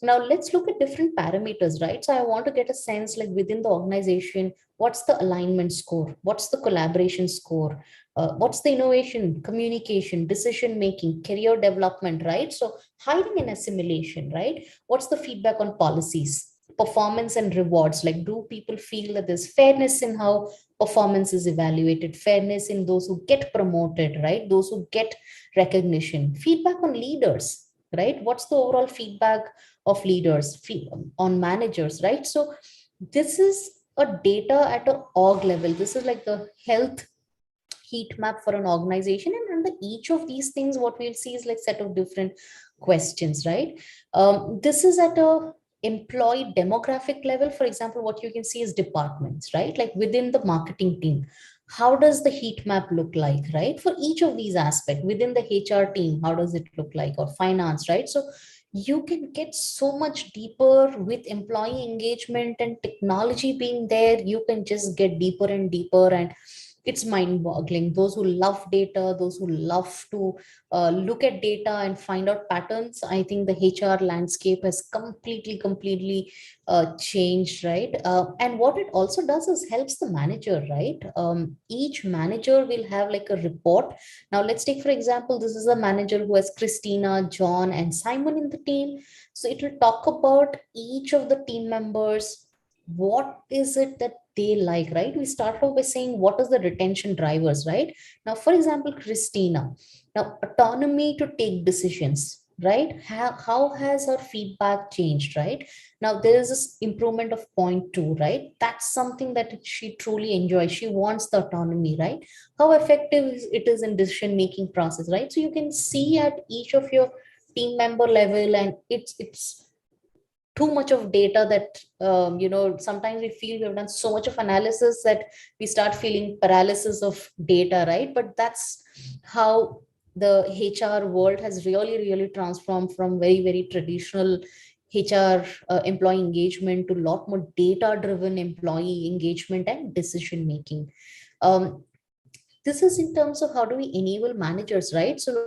Now let's look at different parameters, right? So I want to get a sense, like within the organization, what's the alignment score? What's the collaboration score? What's the innovation, communication, decision making, career development, right? So hiring and assimilation, right? What's the feedback on policies, performance and rewards? Like, do people feel that there's fairness in how performance is evaluated, fairness in those who get promoted, right? Those who get recognition, feedback on leaders, right? What's the overall feedback of leaders on managers, right? So this is a data at an org level. This is like the health heat map for an organization, and under each of these things what we'll see is like set of different questions, right? This is at a employee demographic level. For example, what you can see is departments, right? Like within the marketing team, how does the heat map look like, right? For each of these aspects within the HR team, how does it look like? Or finance, right? So you can get so much deeper with employee engagement and technology being there. You can just get deeper and deeper, and it's mind boggling. Those who love data, those who love to look at data and find out patterns, I think the HR landscape has completely changed, right? And what it also does is helps the manager, right? Each manager will have like a report. Now let's take, for example, this is a manager who has Christina, John, and Simon in the team. So it will talk about each of the team members. What is it that they like, right? We start off by saying what is the retention drivers, right? Now, for example, Christina, now autonomy to take decisions, right? How has her feedback changed, right? Now there is this improvement of 0.2, right? That's something that she truly enjoys. She wants the autonomy, right? How effective it is in decision making process, right? So you can see at each of your team member level, and it's too much of data that sometimes we feel we have done so much of analysis that we start feeling paralysis of data, right? But that's how the HR world has really transformed from very traditional HR employee engagement to a lot more data driven employee engagement and decision making. um, this is in terms of how do we enable managers, right? So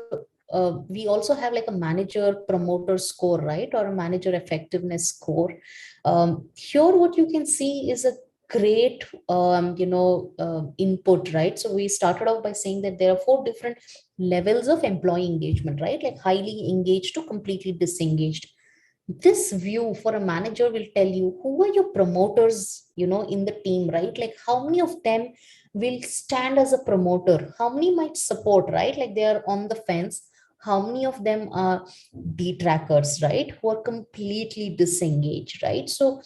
we also have like a manager promoter score, right? Or a manager effectiveness score. Here what you can see is a great input, right? So we started off by saying that there are 4 different levels of employee engagement, right? Like highly engaged to completely disengaged. This view for a manager will tell you who are your promoters, in the team, right? Like how many of them will stand as a promoter, how many might support, right? Like they are on the fence. How many of them are detrackers, right? Who are completely disengaged, right? So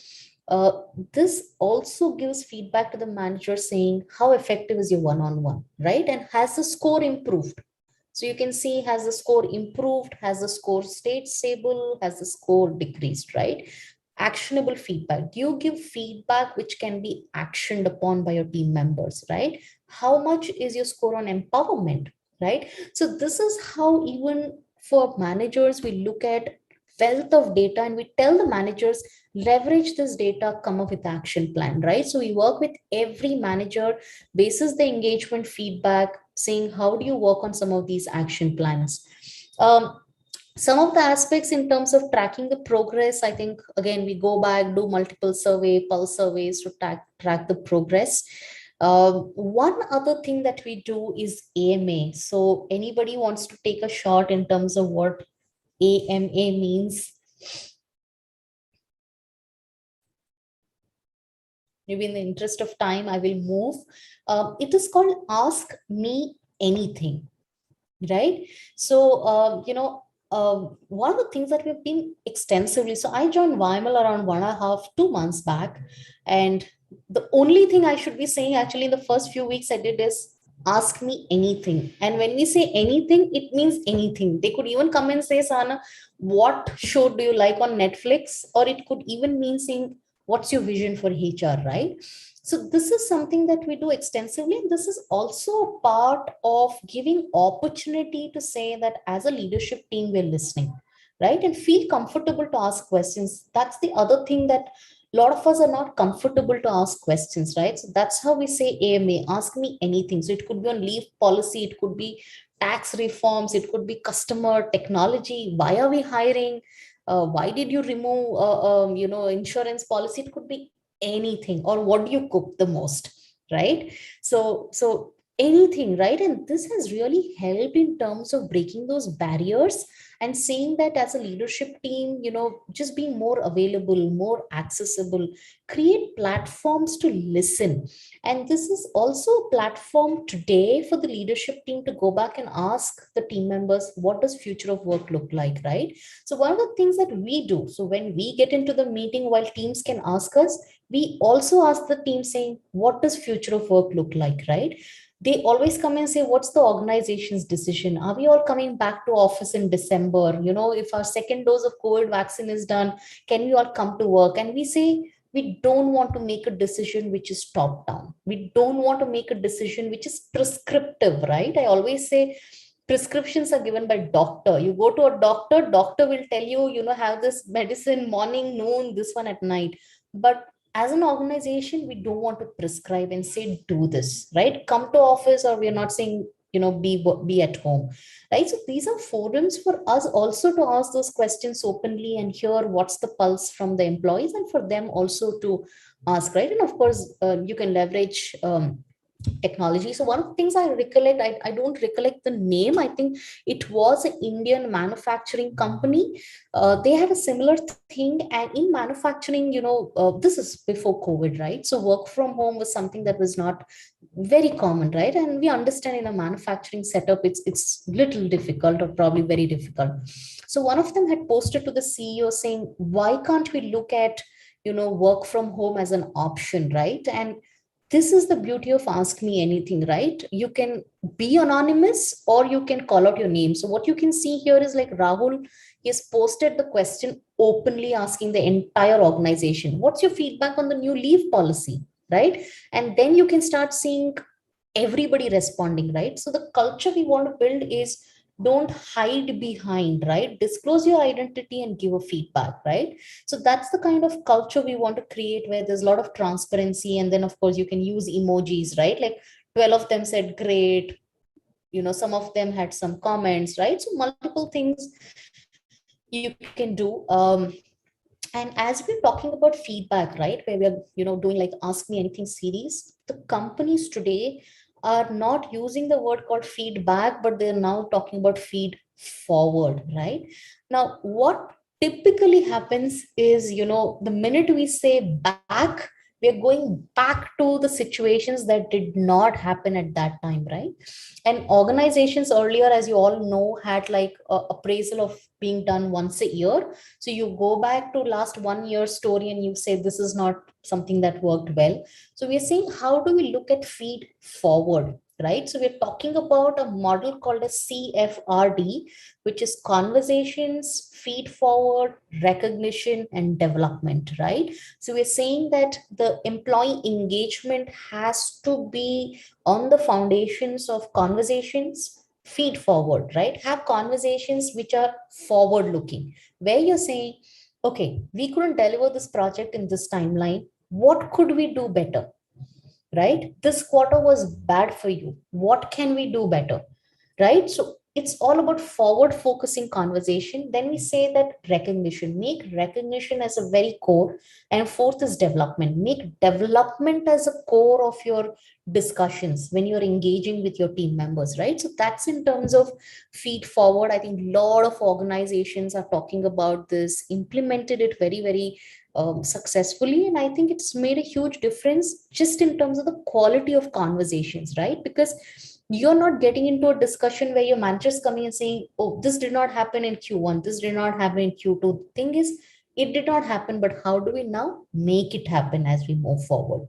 uh, this also gives feedback to the manager saying how effective is your one-on-one, right? And has the score improved? So you can see, has the score improved? Has the score stayed stable? Has the score decreased, right? Actionable feedback. Do you give feedback which can be actioned upon by your team members, right? How much is your score on empowerment, right? So this is how even for managers, we look at wealth of data and we tell the managers, leverage this data, come up with action plan, right? So we work with every manager, basis the engagement feedback, saying how do you work on some of these action plans. um, some of the aspects in terms of tracking the progress, I think again we go back, do multiple pulse surveys to track the progress. One other thing that we do is AMA. So anybody wants to take a shot in terms of what AMA means? Maybe in the interest of time I will move. It is called Ask Me Anything, right? So one of the things that we've been extensively, so I joined YML around 1.5 2 months back, and the only thing I should be saying actually in the first few weeks I did is Ask me anything. And when we say anything, it means anything. They could even come and say, Sana, what show do you like on Netflix? Or it could even mean saying, what's your vision for HR, right? So this is something that we do extensively. This is also a part of giving opportunity to say that as a leadership team, we're listening, right? And feel comfortable to ask questions. That's the other thing, that a lot of us are not comfortable to ask questions, right? So that's how we say AMA, ask me anything. So it could be on leave policy, it could be tax reforms, it could be customer technology. Why are we hiring? Why did you remove, insurance policy? It could be anything. Or what do you cook the most, right? So anything, right? And this has really helped in terms of breaking those barriers and saying that as a leadership team, just being more available, more accessible, create platforms to listen. And this is also a platform today for the leadership team to go back and ask the team members, what does future of work look like, right? So one of the things that we do, so when we get into the meeting, while teams can ask us, we also ask the team saying, what does future of work look like, right? They always come and say, what's the organization's decision? Are we all coming back to office in December? If our second dose of COVID vaccine is done, can we all come to work? And we say, we don't want to make a decision which is top down. We don't want to make a decision which is prescriptive, right? I always say prescriptions are given by doctor. You go to a doctor, doctor will tell you, have this medicine morning, noon, this one at night. But as an organization, we don't want to prescribe and say, do this, right? Come to office, or we're not saying, be at home, right? So these are forums for us also to ask those questions openly and hear what's the pulse from the employees, and for them also to ask, right? And of course, you can leverage technology. So one of the things I recollect, I don't recollect the name. I think it was an Indian manufacturing company. They had a similar thing. And in manufacturing, this is before COVID, right? So work from home was something that was not very common, right? And we understand in a manufacturing setup, it's little difficult, or probably very difficult. So one of them had posted to the CEO saying, why can't we look at, work from home as an option, right? And this is the beauty of ask me anything, right? You can be anonymous, or you can call out your name. So what you can see here is, like, Rahul, he has posted the question openly, asking the entire organization, what's your feedback on the new leave policy, right? And then you can start seeing everybody responding, right? So the culture we want to build is, don't hide behind, right? Disclose your identity and give a feedback, right? So that's the kind of culture we want to create, where there's a lot of transparency. And then of course you can use emojis, right? Like 12 of them said great, some of them had some comments, right? So multiple things you can do. And as we're talking about feedback, right, where we're doing like ask me anything series, the companies today are not using the word called feedback, but they're now talking about feed forward, right? Now what typically happens is, the minute we say back, we're going back to the situations that did not happen at that time, right? And organizations earlier, as you all know, had like a appraisal of being done once a year. So you go back to last 1 year story and you say, this is not something that worked well. So we're saying, how do we look at feed forward, right? So we're talking about a model called a CFRD, which is conversations, feed forward, recognition, and development, right? So we're saying that the employee engagement has to be on the foundations of conversations, feed forward, right? Have conversations which are forward looking, where you're saying, okay, we couldn't deliver this project in this timeline. What could we do better, right? This quarter was bad for you. What can we do better, right? So it's all about forward focusing conversation. Then we say that recognition, make recognition as a very core. And fourth is development, make development as a core of your discussions when you're engaging with your team members, right? So that's in terms of feed forward. I think a lot of organizations are talking about this, implemented it very, very successfully. And I think it's made a huge difference just in terms of the quality of conversations, right? Because you're not getting into a discussion where your manager's coming and saying, oh, this did not happen in Q1, this did not happen in Q2. The thing is, it did not happen, but how do we now make it happen as we move forward?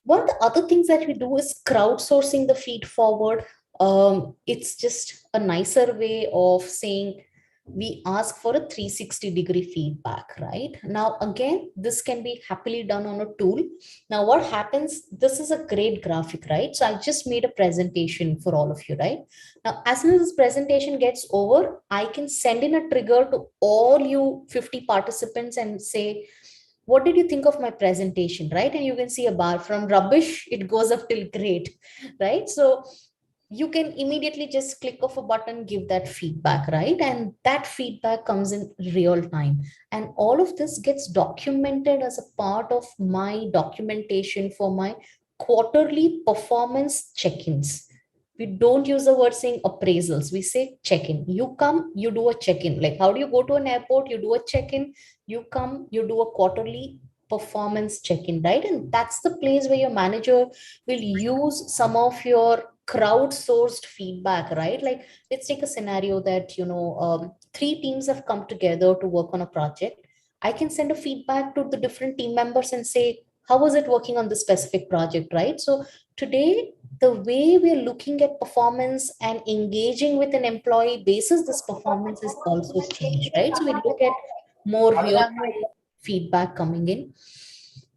One of the other things that we do is crowdsourcing the feed forward. It's just a nicer way of saying we ask for a 360-degree feedback, right? Now, again, this can be happily done on a tool. Now, what happens, this is a great graphic, right? So I just made a presentation for all of you, right? Now, as soon as this presentation gets over, I can send in a trigger to all you 50 participants and say, what did you think of my presentation, right? And you can see a bar from rubbish, it goes up till great, right? So you can immediately just click of a button, give that feedback, right? And that feedback comes in real time. And all of this gets documented as a part of my documentation for my quarterly performance check-ins. We don't use the word saying appraisals. We say check-in. You come, you do a check-in. Like how do you go to an airport? You do a check-in. You come, you do a quarterly performance check-in, right? And that's the place where your manager will use some of your crowdsourced feedback, right? Like let's take a scenario that three teams have come together to work on a project. I can send a feedback to the different team members and say, how was it working on this specific project, right? So today, the way we're looking at performance and engaging with an employee basis this performance is also changed, right? So we look at more real feedback coming in.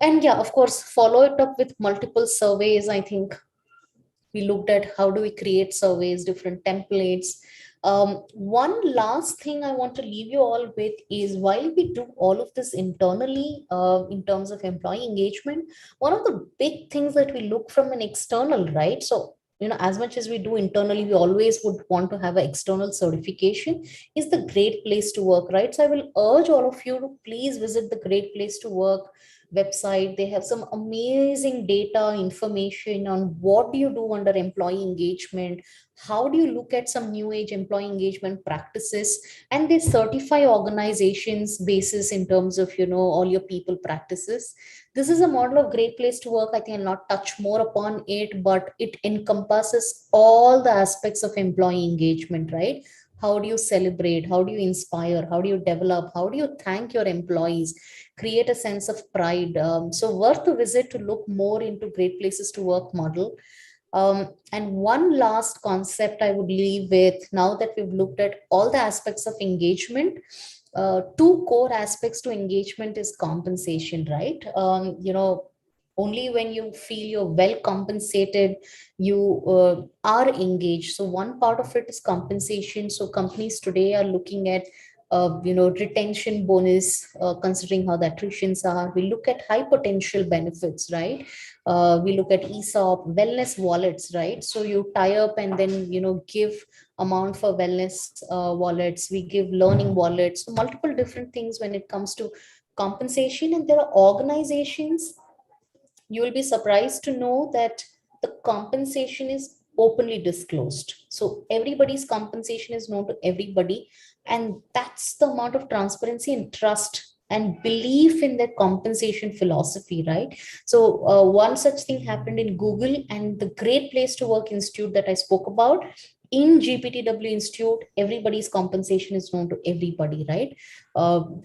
And yeah, of course, follow it up with multiple surveys. I think we looked at how do we create surveys, different templates. One last thing I want to leave you all with is while we do all of this internally in terms of employee engagement, one of the big things that we look from an external, right? So, as much as we do internally, we always would want to have an external certification is the Great Place to Work, right? So I will urge all of you to please visit the Great Place to Work website. They have some amazing data information on what do you do under employee engagement, how do you look at some new age employee engagement practices, and they certify organizations basis in terms of all your people practices. This is a model of Great Place to Work. I think I'll not touch more upon it, but it encompasses all the aspects of employee engagement, right? How do you celebrate? How do you inspire? How do you develop? How do you thank your employees? Create a sense of pride. So worth a visit to look more into Great Places to Work model. And one last concept I would leave with, now that we've looked at all the aspects of engagement, two core aspects to engagement is compensation, right? Only when you feel you're well compensated, you are engaged. So one part of it is compensation. So companies today are looking at retention bonus, considering how the attritions are. We look at high potential benefits, right? We look at ESOP, wellness wallets, right? So you tie up and then, give amount for wellness wallets. We give learning wallets, so multiple different things when it comes to compensation. And there are organizations, you will be surprised to know that the compensation is openly disclosed. So everybody's compensation is known to everybody. And that's the amount of transparency and trust and belief in their compensation philosophy, right? So one such thing happened in Google, and the Great Place to Work Institute that I spoke about. In GPTW Institute, everybody's compensation is known to everybody, right?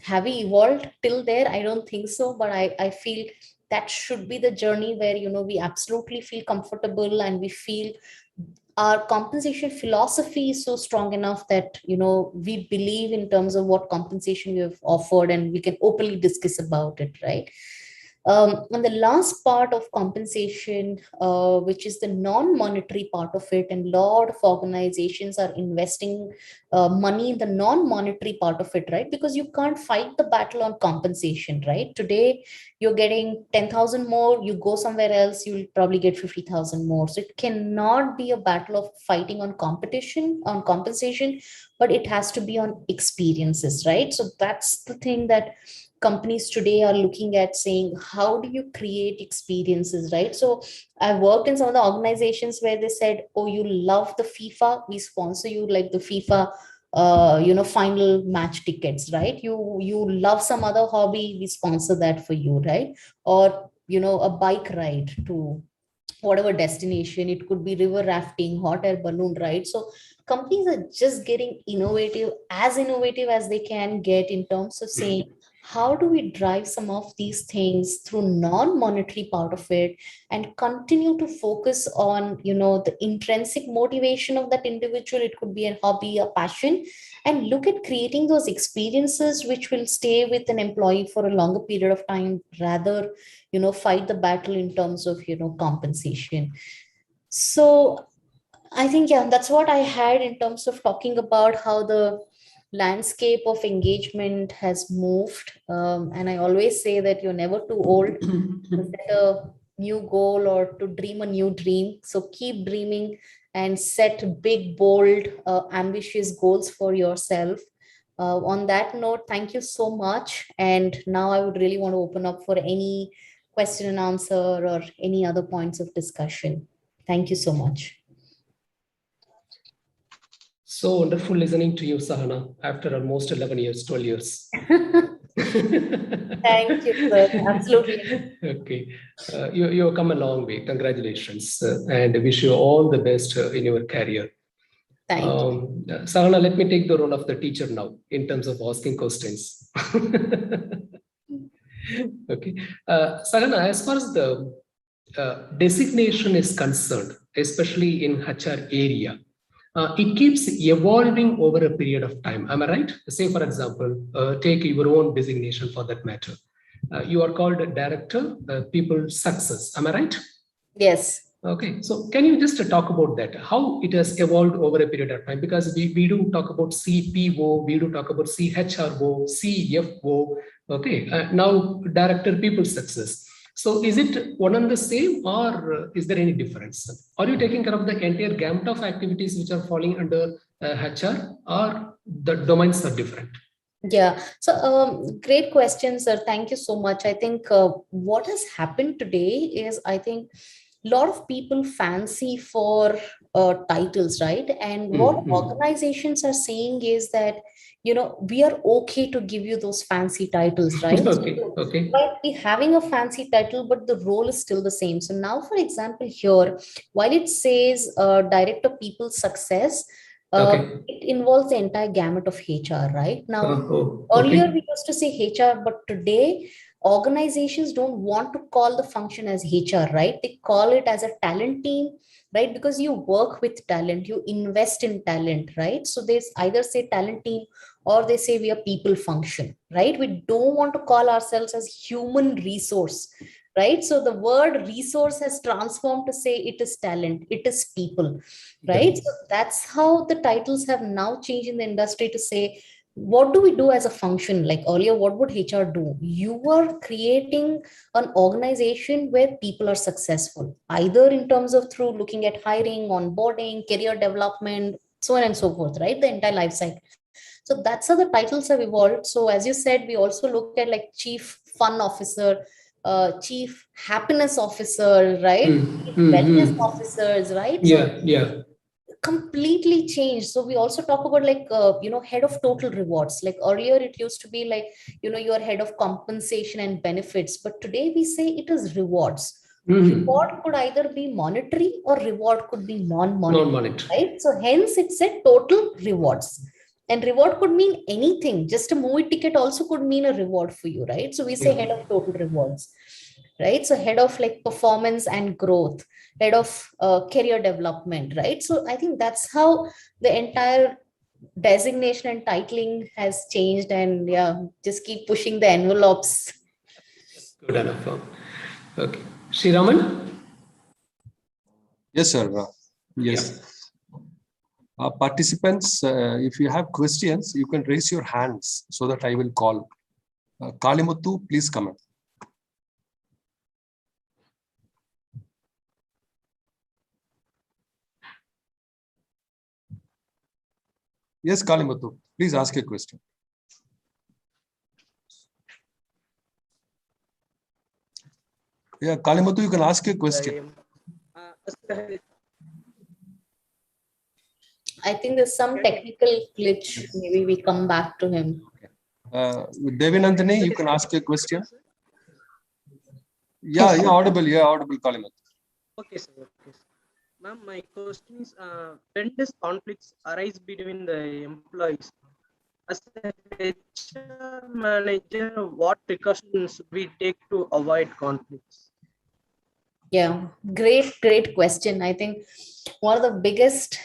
Have we evolved till there? I don't think so, but I feel that should be the journey where we absolutely feel comfortable and we feel our compensation philosophy is so strong enough that we believe in terms of what compensation we have offered and we can openly discuss about it, right? And the last part of compensation, which is the non-monetary part of it, and a lot of organizations are investing money in the non-monetary part of it, right? Because you can't fight the battle on compensation, right? Today, you're getting 10,000 more, you go somewhere else, you'll probably get 50,000 more. So it cannot be a battle of fighting on competition, on compensation, but it has to be on experiences, right? So that's the thing that companies today are looking at, saying how do you create experiences, right? So I worked in some of the organizations where they said, oh, you love the FIFA, we sponsor you like the FIFA final match tickets, right? You love some other hobby, we sponsor that for you, right? Or a bike ride to whatever destination, it could be river rafting, hot air balloon ride. So companies are just getting innovative as they can get in terms of saying how do we drive some of these things through non-monetary part of it and continue to focus on, the intrinsic motivation of that individual? It could be a hobby, a passion, and look at creating those experiences which will stay with an employee for a longer period of time, rather, fight the battle in terms of, compensation. So I think, yeah, that's what I had in terms of talking about how the landscape of engagement has moved. And I always say that you're never too old to set a new goal or to dream a new dream. So keep dreaming and set big, bold, ambitious goals for yourself. On that note, thank you so much. And now I would really want to open up for any question and answer or any other points of discussion. Thank you so much. So wonderful listening to you, Sahana, after almost 11 years, 12 years. Thank you, sir. Absolutely. Okay. You've come a long way. Congratulations. And I wish you all the best in your career. Thank you. Sahana, let me take the role of the teacher now in terms of asking questions. Okay. Sahana, as far as the designation is concerned, especially in HR area, it keeps evolving over a period of time. Am I right? Say, for example, take your own designation for that matter. You are called a director, people success. Am I right? Yes. Okay. So can you just talk about that? How it has evolved over a period of time? Because we do talk about CPO, we do talk about CHRO, CFO. Okay. Now director, people success. So is it one and the same, or is there any difference? Are you taking care of the entire gamut of activities which are falling under HR, or the domains are different? Yeah. So great question, sir. Thank you so much. I think what has happened today is, I think a lot of people fancy for titles, right? And what organizations are saying is that, we are okay to give you those fancy titles, right? Okay. So Okay. you might be having a fancy title, but the role is still the same. So now, for example, here, while it says director people success, Okay. it involves the entire gamut of HR, right? Now, Okay. earlier we used to say HR, but today organizations don't want to call the function as HR, right? They call it as a talent team, right? Because you work with talent, you invest in talent, right? So they either say talent team or they say we are people function, right? We don't want to call ourselves as human resource, right? So the word resource has transformed to say it is talent, it is people, right? So that's how the titles have now changed in the industry to say, what do we do as a function? Like earlier, what would HR do? You are creating an organization where people are successful, either in terms of through looking at hiring, onboarding, career development, so on and so forth, right? The entire life cycle. So that's how the titles have evolved. So as you said, we also look at like chief fun officer, chief happiness officer, right? Wellness officers, right? So Yeah. completely changed. So we also talk about like head of total rewards. Like earlier it used to be like, you are head of compensation and benefits, but today we say it is rewards. Reward could either be monetary or reward could be non-monetary, right? So hence it said total rewards. And reward could mean anything. Just a movie ticket also could mean a reward for you, right? So we say head of total rewards, right? So head of like performance and growth, head of career development, right? So I think that's how the entire designation and titling has changed. And yeah, just keep pushing the envelopes. Good enough. Okay. Shiraman? Yes, sir. Yes. Participants, if you have questions, you can raise your hands so that I will call. Kalimuthu, please come in. Yes, Kalimuthu, please ask a question. Yeah, Kalimuthu, you can ask a question. I think there's some technical glitch. Maybe we come back to him. Devinandani, you can ask a question. Yeah, you're audible, Kalimuthu. Okay, sir. Okay. Ma'am, my question is, when does conflicts arise between the employees? as a HR manager, what precautions we take to avoid conflicts? Yeah, great question. I think one of the biggest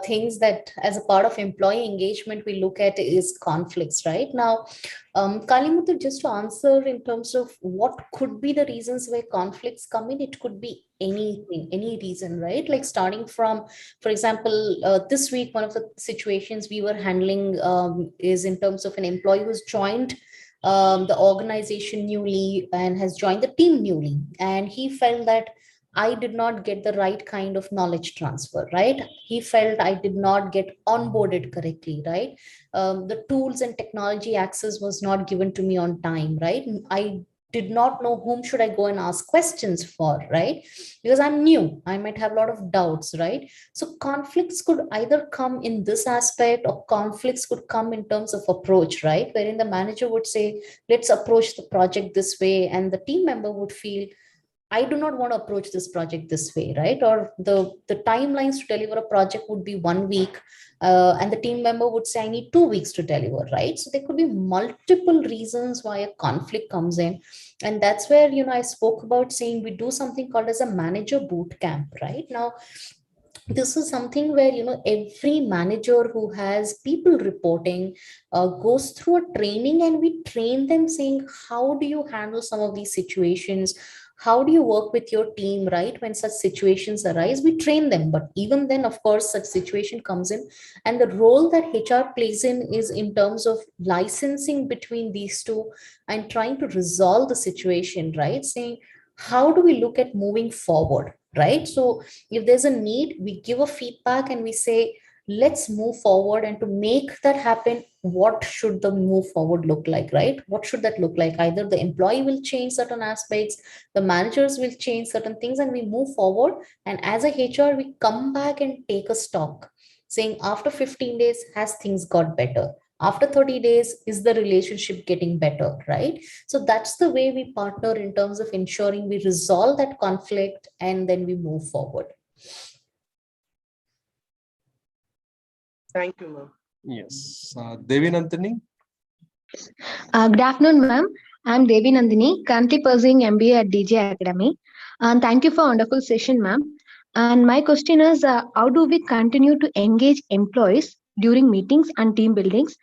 things that as a part of employee engagement we look at is conflicts, right? Now, Kalimuthu, just to answer in terms of what could be the reasons why conflicts come in, it could be anything, any reason, right? Like starting from, for example, this week, one of the situations we were handling is in terms of an employee who's joined the organization newly and has joined the team newly, and he felt that I did not get the right kind of knowledge transfer, right? He felt I did not get onboarded correctly, right? The tools and technology access was not given to me on time, right? I did not know whom should I go and ask questions for, right? Because I'm new, I might have a lot of doubts, right? So conflicts could either come in this aspect, or conflicts could come in terms of approach, right? Wherein the manager would say, let's approach the project this way, and the team member would feel, I do not want to approach this project this way, right? Or the timelines to deliver a project would be 1 week, and the team member would say, I need 2 weeks to deliver, right? So there could be multiple reasons why a conflict comes in. And that's where, I spoke about saying we do something called as a manager boot camp, right? Now, this is something where every manager who has people reporting goes through a training, and we train them saying, how do you handle some of these situations, how do you work with your team, right? When such situations arise, we train them. But even then, of course, such situation comes in, and the role that HR plays in is in terms of licensing between these two and trying to resolve the situation, right? Saying, how do we look at moving forward, right? So if there's a need, we give a feedback and we say, let's move forward. And to make that happen, what should the move forward look like, right? What should that look like? Either the employee will change certain aspects, the managers will change certain things, and we move forward. And as a HR, we come back and take a stock, saying after 15 days, has things got better? After 30 days, is the relationship getting better, right? So that's the way we partner in terms of ensuring we resolve that conflict and then we move forward. Thank you, ma'am. Yes. Devi Nandini? Good afternoon, ma'am. I'm Devi Nandini, currently pursuing MBA at DJ Academy. And thank you for a wonderful session, ma'am. And my question is, how do we continue to engage employees during meetings and team buildings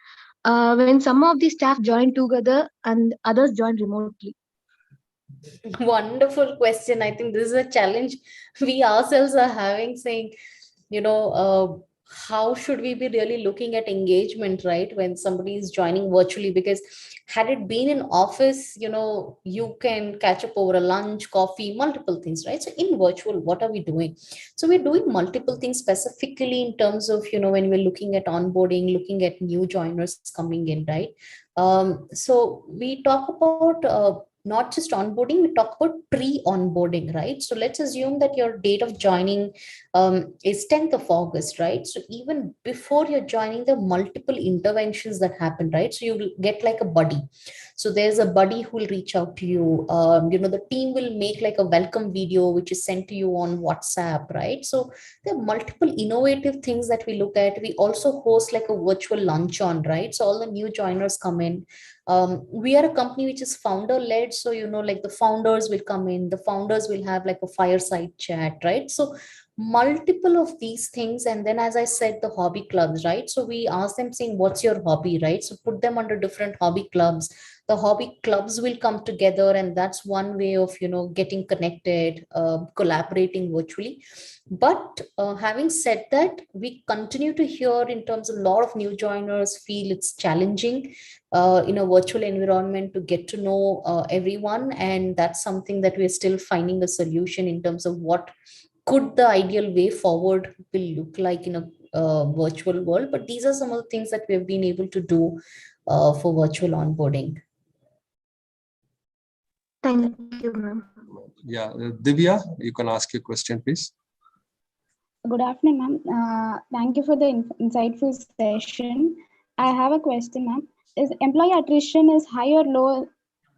when some of the staff join together and others join remotely? Wonderful question. I think this is a challenge we ourselves are having, saying, how should we be really looking at engagement, right, when somebody is joining virtually? Because had it been in office, you can catch up over a lunch, coffee, multiple things, right? So in virtual, what are we doing? So we're doing multiple things, specifically in terms of, when we're looking at onboarding, looking at new joiners coming in, right? So we talk about not just onboarding, we talk about pre-onboarding, right? So let's assume that your date of joining is 10th of August, right? So even before you're joining, there are multiple interventions that happen, right? So you will get like a buddy. So there's a buddy who will reach out to you. The team will make like a welcome video, which is sent to you on WhatsApp, right? So there are multiple innovative things that we look at. We also host like a virtual lunch on, right? So all the new joiners come in. We are a company which is founder led. So, like the founders will come in, the founders will have like a fireside chat, right? So multiple of these things. And then, as I said, the hobby clubs, right? So we ask them saying, what's your hobby, right? So put them under different hobby clubs. The hobby clubs will come together, and that's one way of, getting connected, collaborating virtually. But having said that, we continue to hear in terms of a lot of new joiners feel it's challenging in a virtual environment to get to know everyone. And that's something that we're still finding a solution in terms of what could the ideal way forward will look like in a virtual world. But these are some of the things that we've been able to do for virtual onboarding. Thank you, ma'am. Yeah, Divya, you can ask your question, please. Good afternoon, ma'am. Thank you for the insightful session. I have a question, ma'am. Is employee attrition is high or low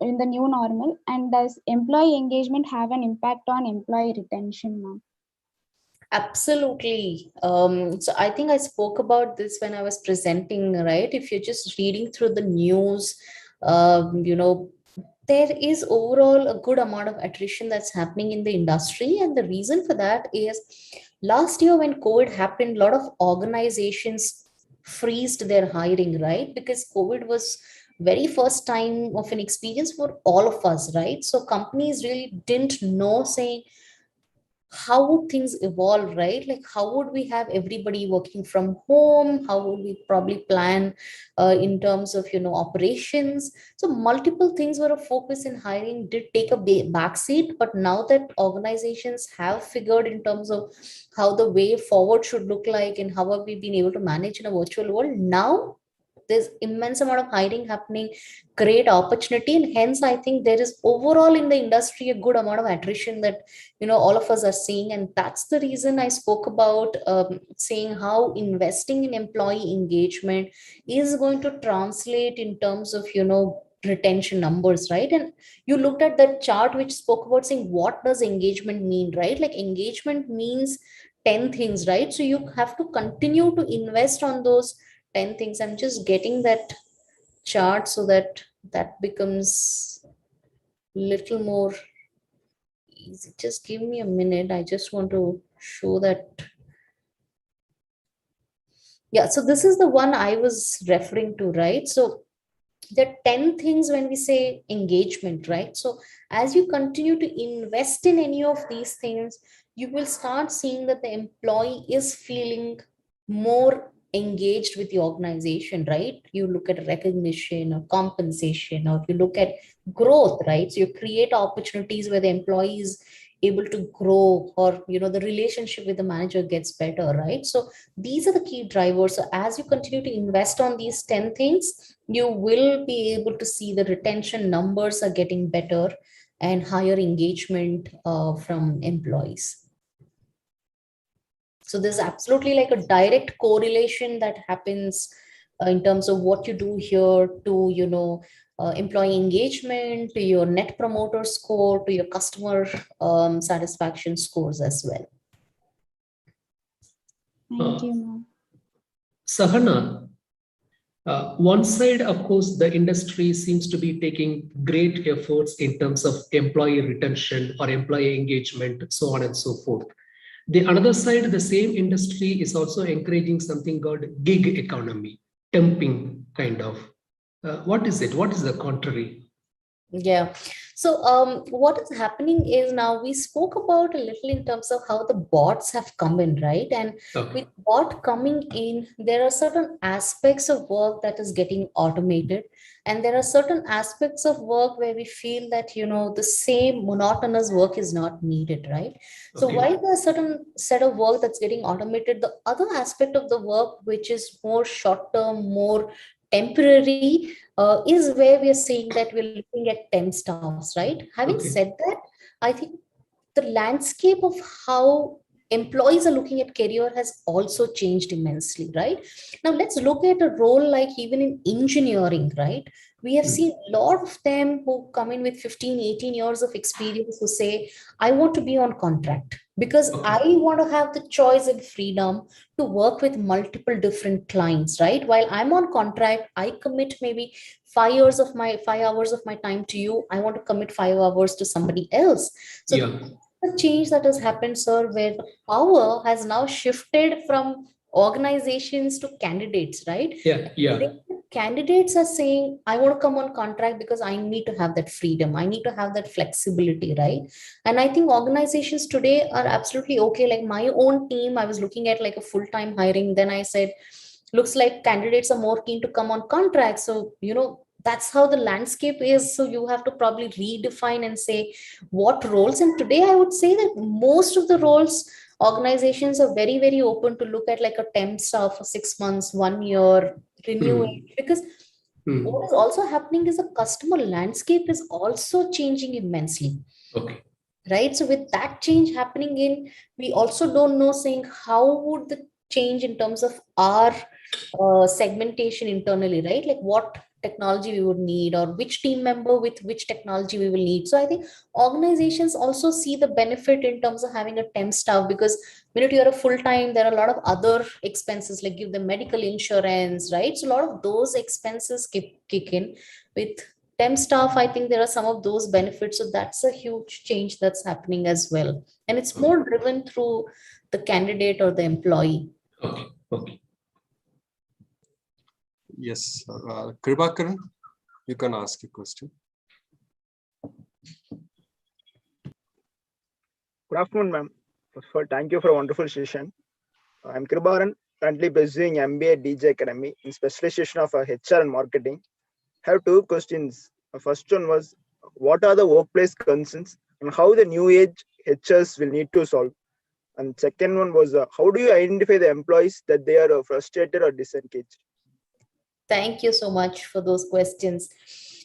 in the new normal? And does employee engagement have an impact on employee retention, ma'am? Absolutely. So I think I spoke about this when I was presenting, right? If you're just reading through the news, you know, there is overall a good amount of attrition that's happening in the industry. And the reason for that is last year when COVID happened, a lot of organizations freezed their hiring, right? Because COVID was very first time of an experience for all of us, right? So companies really didn't know saying, how would things evolve, right? Like how would we have everybody working from home? How would we probably plan in terms of, you know, operations? So multiple things were a focus in hiring did take a back seat, but now that organizations have figured in terms of how the way forward should look like and how have we been able to manage in a virtual world, now there's immense amount of hiring happening, great opportunity, and hence I think there is overall in the industry a good amount of attrition that, you know, all of us are seeing. And that's the reason I spoke about saying how investing in employee engagement is going to translate in terms of, you know, retention numbers, right? And you looked at that chart which spoke about saying what does engagement mean, right? Like engagement means 10 things, right? So you have to continue to invest on those 10 things. I'm just getting that chart so that that becomes little more easy. Just give me a minute. I just want to show that. Yeah, so this is the one I was referring to, right? So there are 10 things when we say engagement, right? So as you continue to invest in any of these things, you will start seeing that the employee is feeling more engaged with the organization, right? You look at recognition or compensation, or you look at growth, right? So you create opportunities where the employee is able to grow, or, you know, the relationship with the manager gets better, right? So these are the key drivers. So as you continue to invest on these 10 things, you will be able to see the retention numbers are getting better and higher engagement from employees. So there's absolutely like a direct correlation that happens in terms of what you do here to, you know, employee engagement, to your net promoter score, to your customer satisfaction scores as well. Thank you, ma'am. Sahana, one side, of course, the industry seems to be taking great efforts in terms of employee retention or employee engagement, so on and so forth. The another side, the same industry is also encouraging something called gig economy, temping kind of. What is it? What is the contrary? Yeah. So what is happening is now we spoke about a little in terms of how the bots have come in, right? And with bot coming in, there are certain aspects of work that is getting automated. And there are certain aspects of work where we feel that, you know, the same monotonous work is not needed, right? So while there's a certain set of work that's getting automated, the other aspect of the work, which is more short term, more temporary, is where we are saying that we're looking at temp staffs, right? Having said that, I think the landscape of how employees are looking at career has also changed immensely, right? Now let's look at a role like even in engineering, right? We have seen a lot of them who come in with 15, 18 years of experience who say, I want to be on contract because I want to have the choice and freedom to work with multiple different clients, right? While I'm on contract, I commit maybe 5 hours of my time to you. I want to commit 5 hours to somebody else. So the change that has happened, sir, where the power has now shifted from organizations to candidates, right? Candidates are saying, I want to come on contract because I need to have that freedom. I need to have that flexibility, right? And I think organizations today are absolutely okay. Like my own team, I was looking at like a full-time hiring. Then I said, looks like candidates are more keen to come on contract. So, you know, that's how the landscape is. So you have to probably redefine and say what roles. And today I would say that most of the roles, organizations are very, very open to look at like a temp staff for 6 months, 1 year, renew it. Because what is also happening is the customer landscape is also changing immensely. Right. So with that change happening in, we also don't know saying how would the change in terms of our segmentation internally, right? Like what technology we would need, or which team member with which technology we will need. So I think organizations also see the benefit in terms of having a temp staff, because when you're a full-time, there are a lot of other expenses, like give them medical insurance, right? So a lot of those expenses kick in. With temp staff, I think there are some of those benefits. So that's a huge change that's happening as well. And it's more driven through the candidate or the employee. Okay. Okay. Yes, Kribakaran, you can ask a question. Good afternoon, ma'am. First of all, thank you for a wonderful session. I'm Kribaran, currently pursuing MBA at DJ Academy in specialization of HR and marketing. I have two questions. The first one was, what are the workplace concerns and how the new age HRs will need to solve? And second one was, how do you identify the employees that they are frustrated or disengaged? Thank you so much for those questions.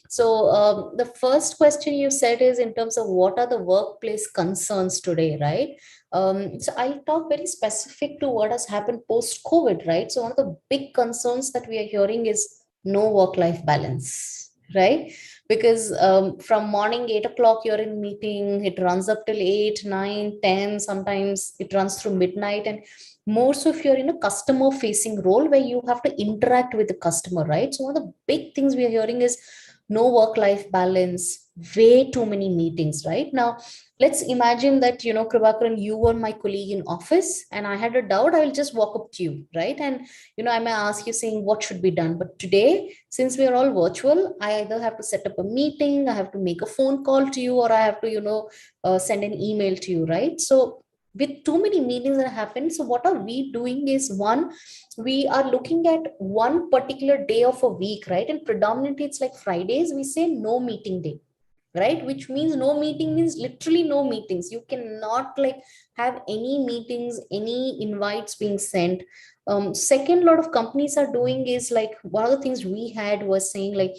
So the first question you said is in terms of what are the workplace concerns today, right? So I'll talk very specific to what has happened post-COVID, right? So one of the big concerns that we are hearing is no work-life balance, right? Because from morning 8 o'clock, you're in meeting, it runs up till 8, 9, 10, sometimes it runs through midnight. And more so if you're in a customer facing role where you have to interact with the customer, right? So one of the big things we are hearing is no work-life balance, way too many meetings, right? Now, let's imagine that, Prabhakaran, you were my colleague in office and I had a doubt, I will just walk up to you, right? And, I may ask you saying what should be done. But today, since we are all virtual, I either have to set up a meeting, I have to make a phone call to you, or I have to, send an email to you, right? So with too many meetings that happen, so what are we doing is, one, we are looking at one particular day of a week, right? And predominantly it's like Fridays, we say no meeting day, right? Which means no meeting means literally no meetings. You cannot like have any meetings, any invites being sent. Second, a lot of companies are doing is like, one of the things we had was saying like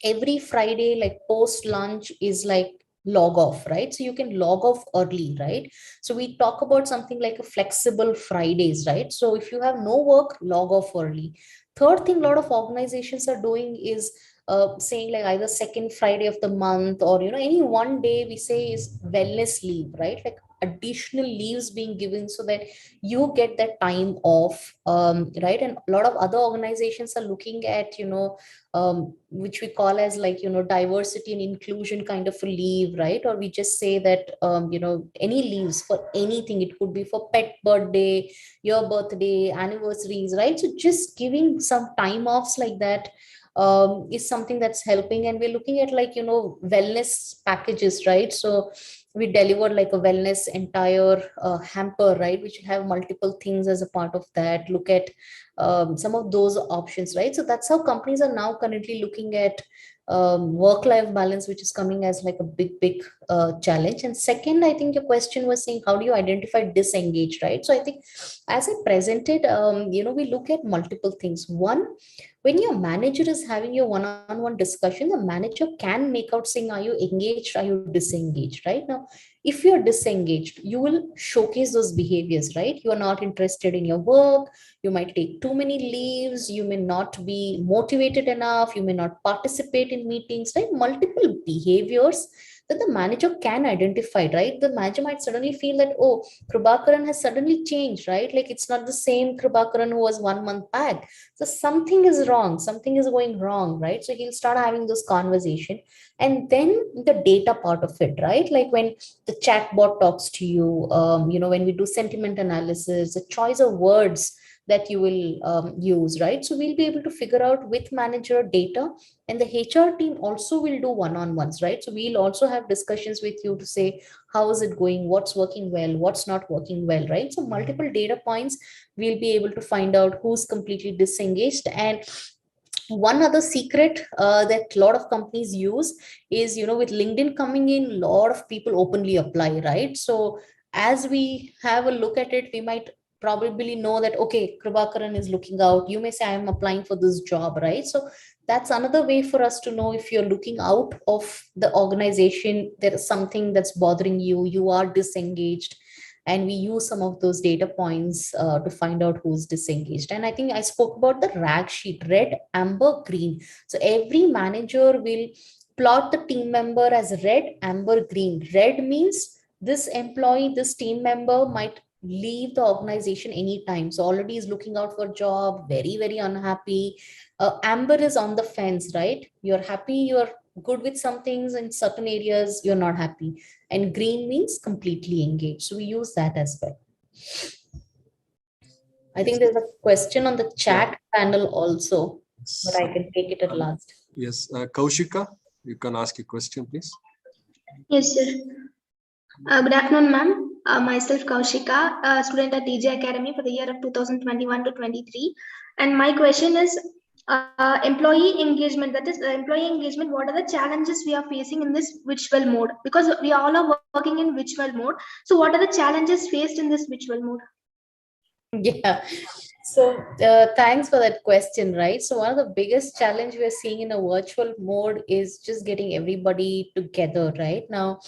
every Friday, like post lunch is like log off, right? So you can log off early, right? So we talk about something like a flexible Fridays, right? So if you have no work, log off early. Third thing a lot of organizations are doing is saying like either second Friday of the month, or any one day we say is wellness leave, right? Like additional leaves being given so that you get that time off, right? And a lot of other organizations are looking at which we call as like diversity and inclusion kind of a leave, right? Or we just say that any leaves for anything, it could be for pet birthday, your birthday, anniversaries, right? So just giving some time offs like that is something that's helping. And we're looking at like wellness packages, right? So we delivered like a wellness entire hamper, right, which will have multiple things as a part of that. Look at some of those options, right? So that's how companies are now currently looking at work-life balance, which is coming as like a big challenge. And second, I think your question was saying, how do you identify disengaged, right? So I think as I presented, we look at multiple things. One, when your manager is having your one-on-one discussion, the manager can make out saying, are you engaged, are you disengaged, right? Now, if you're disengaged, you will showcase those behaviors, right? You are not interested in your work, you might take too many leaves, you may not be motivated enough, you may not participate in meetings, right? Multiple behaviors that the manager can identify, right? The manager might suddenly feel that, oh, Prabhakaran has suddenly changed, right? Like it's not the same Prabhakaran who was 1 month back. So something is wrong, something is going wrong, right? So he'll start having this conversation. And then the data part of it, right? Like when the chatbot talks to you, when we do sentiment analysis, the choice of words that you will use, right? So we'll be able to figure out with manager data, and the HR team also will do one-on-ones, right? So we'll also have discussions with you to say, how is it going? What's working well? What's not working well, right? So multiple data points, we'll be able to find out who's completely disengaged. And one other secret that a lot of companies use is, with LinkedIn coming in, a lot of people openly apply, right? So as we have a look at it, we might probably know that, okay, Prabhakaran is looking out. You may say, I'm applying for this job, right? So that's another way for us to know if you're looking out of the organization, there is something that's bothering you, you are disengaged. and we use some of those data points to find out who's disengaged. And I think I spoke about the rag sheet: red, amber, green. So every manager will plot the team member as red, amber, green. Red means this employee, this team member might leave the organization anytime, so already is looking out for a job, very, very unhappy. Amber is on the fence, right? You're happy, you're good with some things, in certain areas you're not happy. And green means completely engaged, so we use that as well. I think there's a question on the chat panel also, but I can take it at last. Yes, Kaushika, you can ask a question, please. Yes, sir. Good afternoon, ma'am. Myself, Kaushika, a student at DJ Academy for the year of 2021 to 23. And my question is employee engagement. That is, employee engagement. What are the challenges we are facing in this virtual mode? Because we all are working in virtual mode. So, what are the challenges faced in this virtual mode? Yeah. So thanks for that question, right? So one of the biggest challenge we are seeing in a virtual mode is just getting everybody together right now.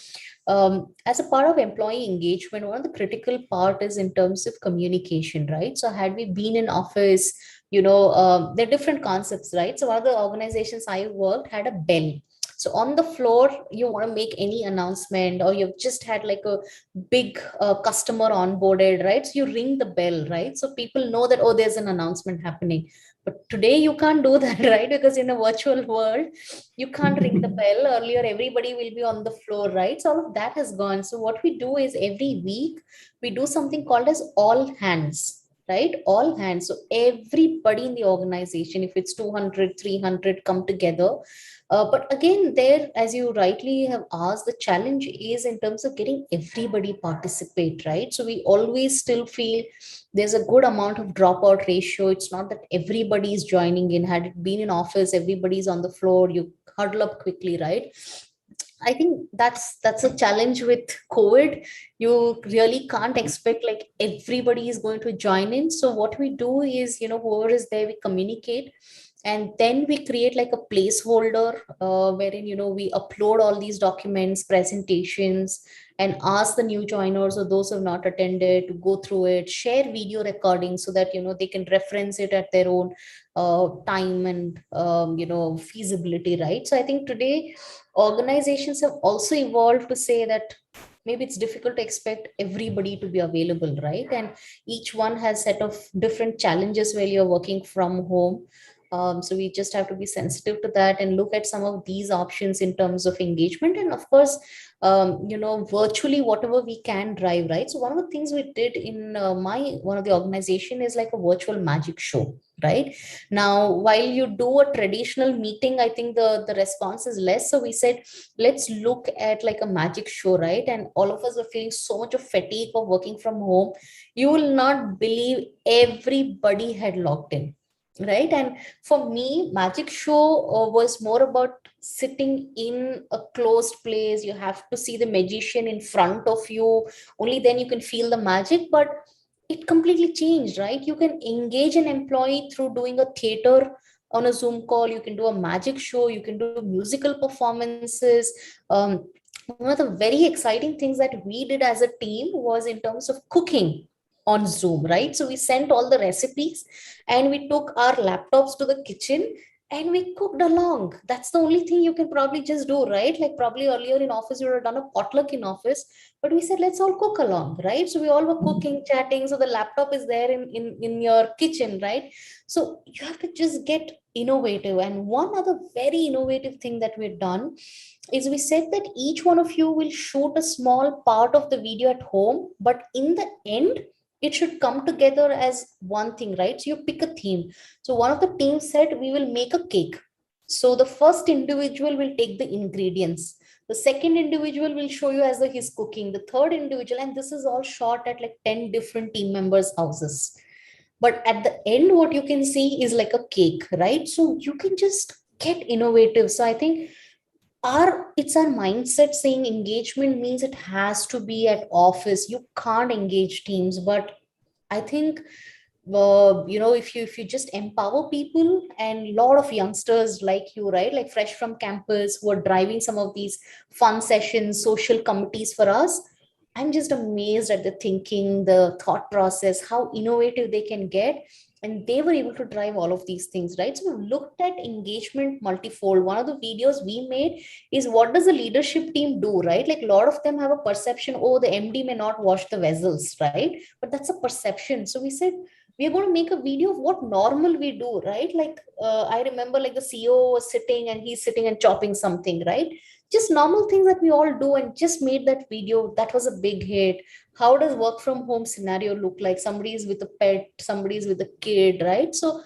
As a part of employee engagement, one of the critical part is in terms of communication, right? So had we been in office, there are different concepts, right? So one of the organizations I worked had a bell. So on the floor, you want to make any announcement, or you've just had like a big customer onboarded, right? So you ring the bell, right? So people know that, oh, there's an announcement happening. But today you can't do that, right? Because in a virtual world, you can't ring the bell. Earlier, everybody will be on the floor, right? So all of that has gone. So what we do is every week, we do something called as all hands, right? All hands. So everybody in the organization, if it's 200, 300, come together. But again, there, as you rightly have asked, the challenge is in terms of getting everybody participate, right? So we always still feel there's a good amount of dropout ratio. It's not that everybody is joining in. Had it been in office, everybody's on the floor, you huddle up quickly, right? I think that's a challenge with COVID. You really can't expect like everybody is going to join in. So what we do is, whoever is there, we communicate, and then we create like a placeholder wherein we upload all these documents, presentations, and ask the new joiners or those who have not attended to go through it, share video recordings so that they can reference it at their own time and feasibility, right? So I think today organizations have also evolved to say that maybe it's difficult to expect everybody to be available, right? And each one has set of different challenges while you're working from home. So we just have to be sensitive to that and look at some of these options in terms of engagement, and of course, virtually whatever we can drive, right? So one of the things we did in one of the organization is like a virtual magic show, right? Now, while you do a traditional meeting, I think the response is less. So we said, let's look at like a magic show, right? And all of us are feeling so much of fatigue of working from home. You will not believe everybody had logged in, right? And for me, magic show was more about sitting in a closed place. You have to see the magician in front of you, only then you can feel the magic. But it completely changed, right? You can engage an employee through doing a theater on a Zoom call. You can do a magic show, you can do musical performances. One of the very exciting things that we did as a team was in terms of cooking on Zoom, right? So we sent all the recipes and we took our laptops to the kitchen and we cooked along. That's the only thing you can probably just do, right? Like probably earlier in office, you would have done a potluck in office, but we said, let's all cook along, right? So we all were cooking, chatting. So the laptop is there in your kitchen, right? So you have to just get innovative. And one other very innovative thing that we've done is we said that each one of you will shoot a small part of the video at home, but in the end, it should come together as one thing, right? So you pick a theme. So one of the teams said, we will make a cake. So the first individual will take the ingredients. The second individual will show you as his cooking. The third individual, and this is all shot at like 10 different team members' houses. But at the end, what you can see is like a cake, right? So you can just get innovative. So I think it's our mindset saying engagement means it has to be at office. You can't engage teams. But I think if you just empower people, and a lot of youngsters like you, right, like fresh from campus, who are driving some of these fun sessions, social committees for us, I'm just amazed at the thinking, the thought process, how innovative they can get. And they were able to drive all of these things, right? So we looked at engagement multifold. One of the videos we made is, what does the leadership team do, right? Like a lot of them have a perception, oh, the MD may not wash the vessels, right? But that's a perception. So we said, we are going to make a video of what normal we do, right? Like I remember like the CEO was sitting and he's sitting and chopping something, right? Just normal things that we all do, and just made that video. That was a big hit. How does work from home scenario look like? Somebody is with a pet, somebody is with a kid, right? So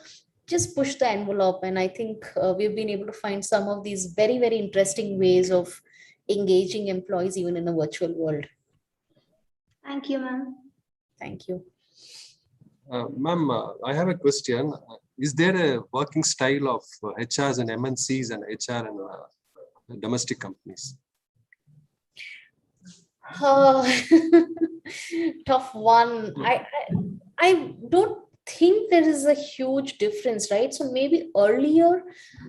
just push the envelope. And I think we've been able to find some of these very, very interesting ways of engaging employees even in a virtual world. Thank you, ma'am. Thank you. Ma'am, I have a question. Is there a working style of HRs and MNCs and HR and domestic companies? Tough one. I don't think there is a huge difference, right? So maybe earlier,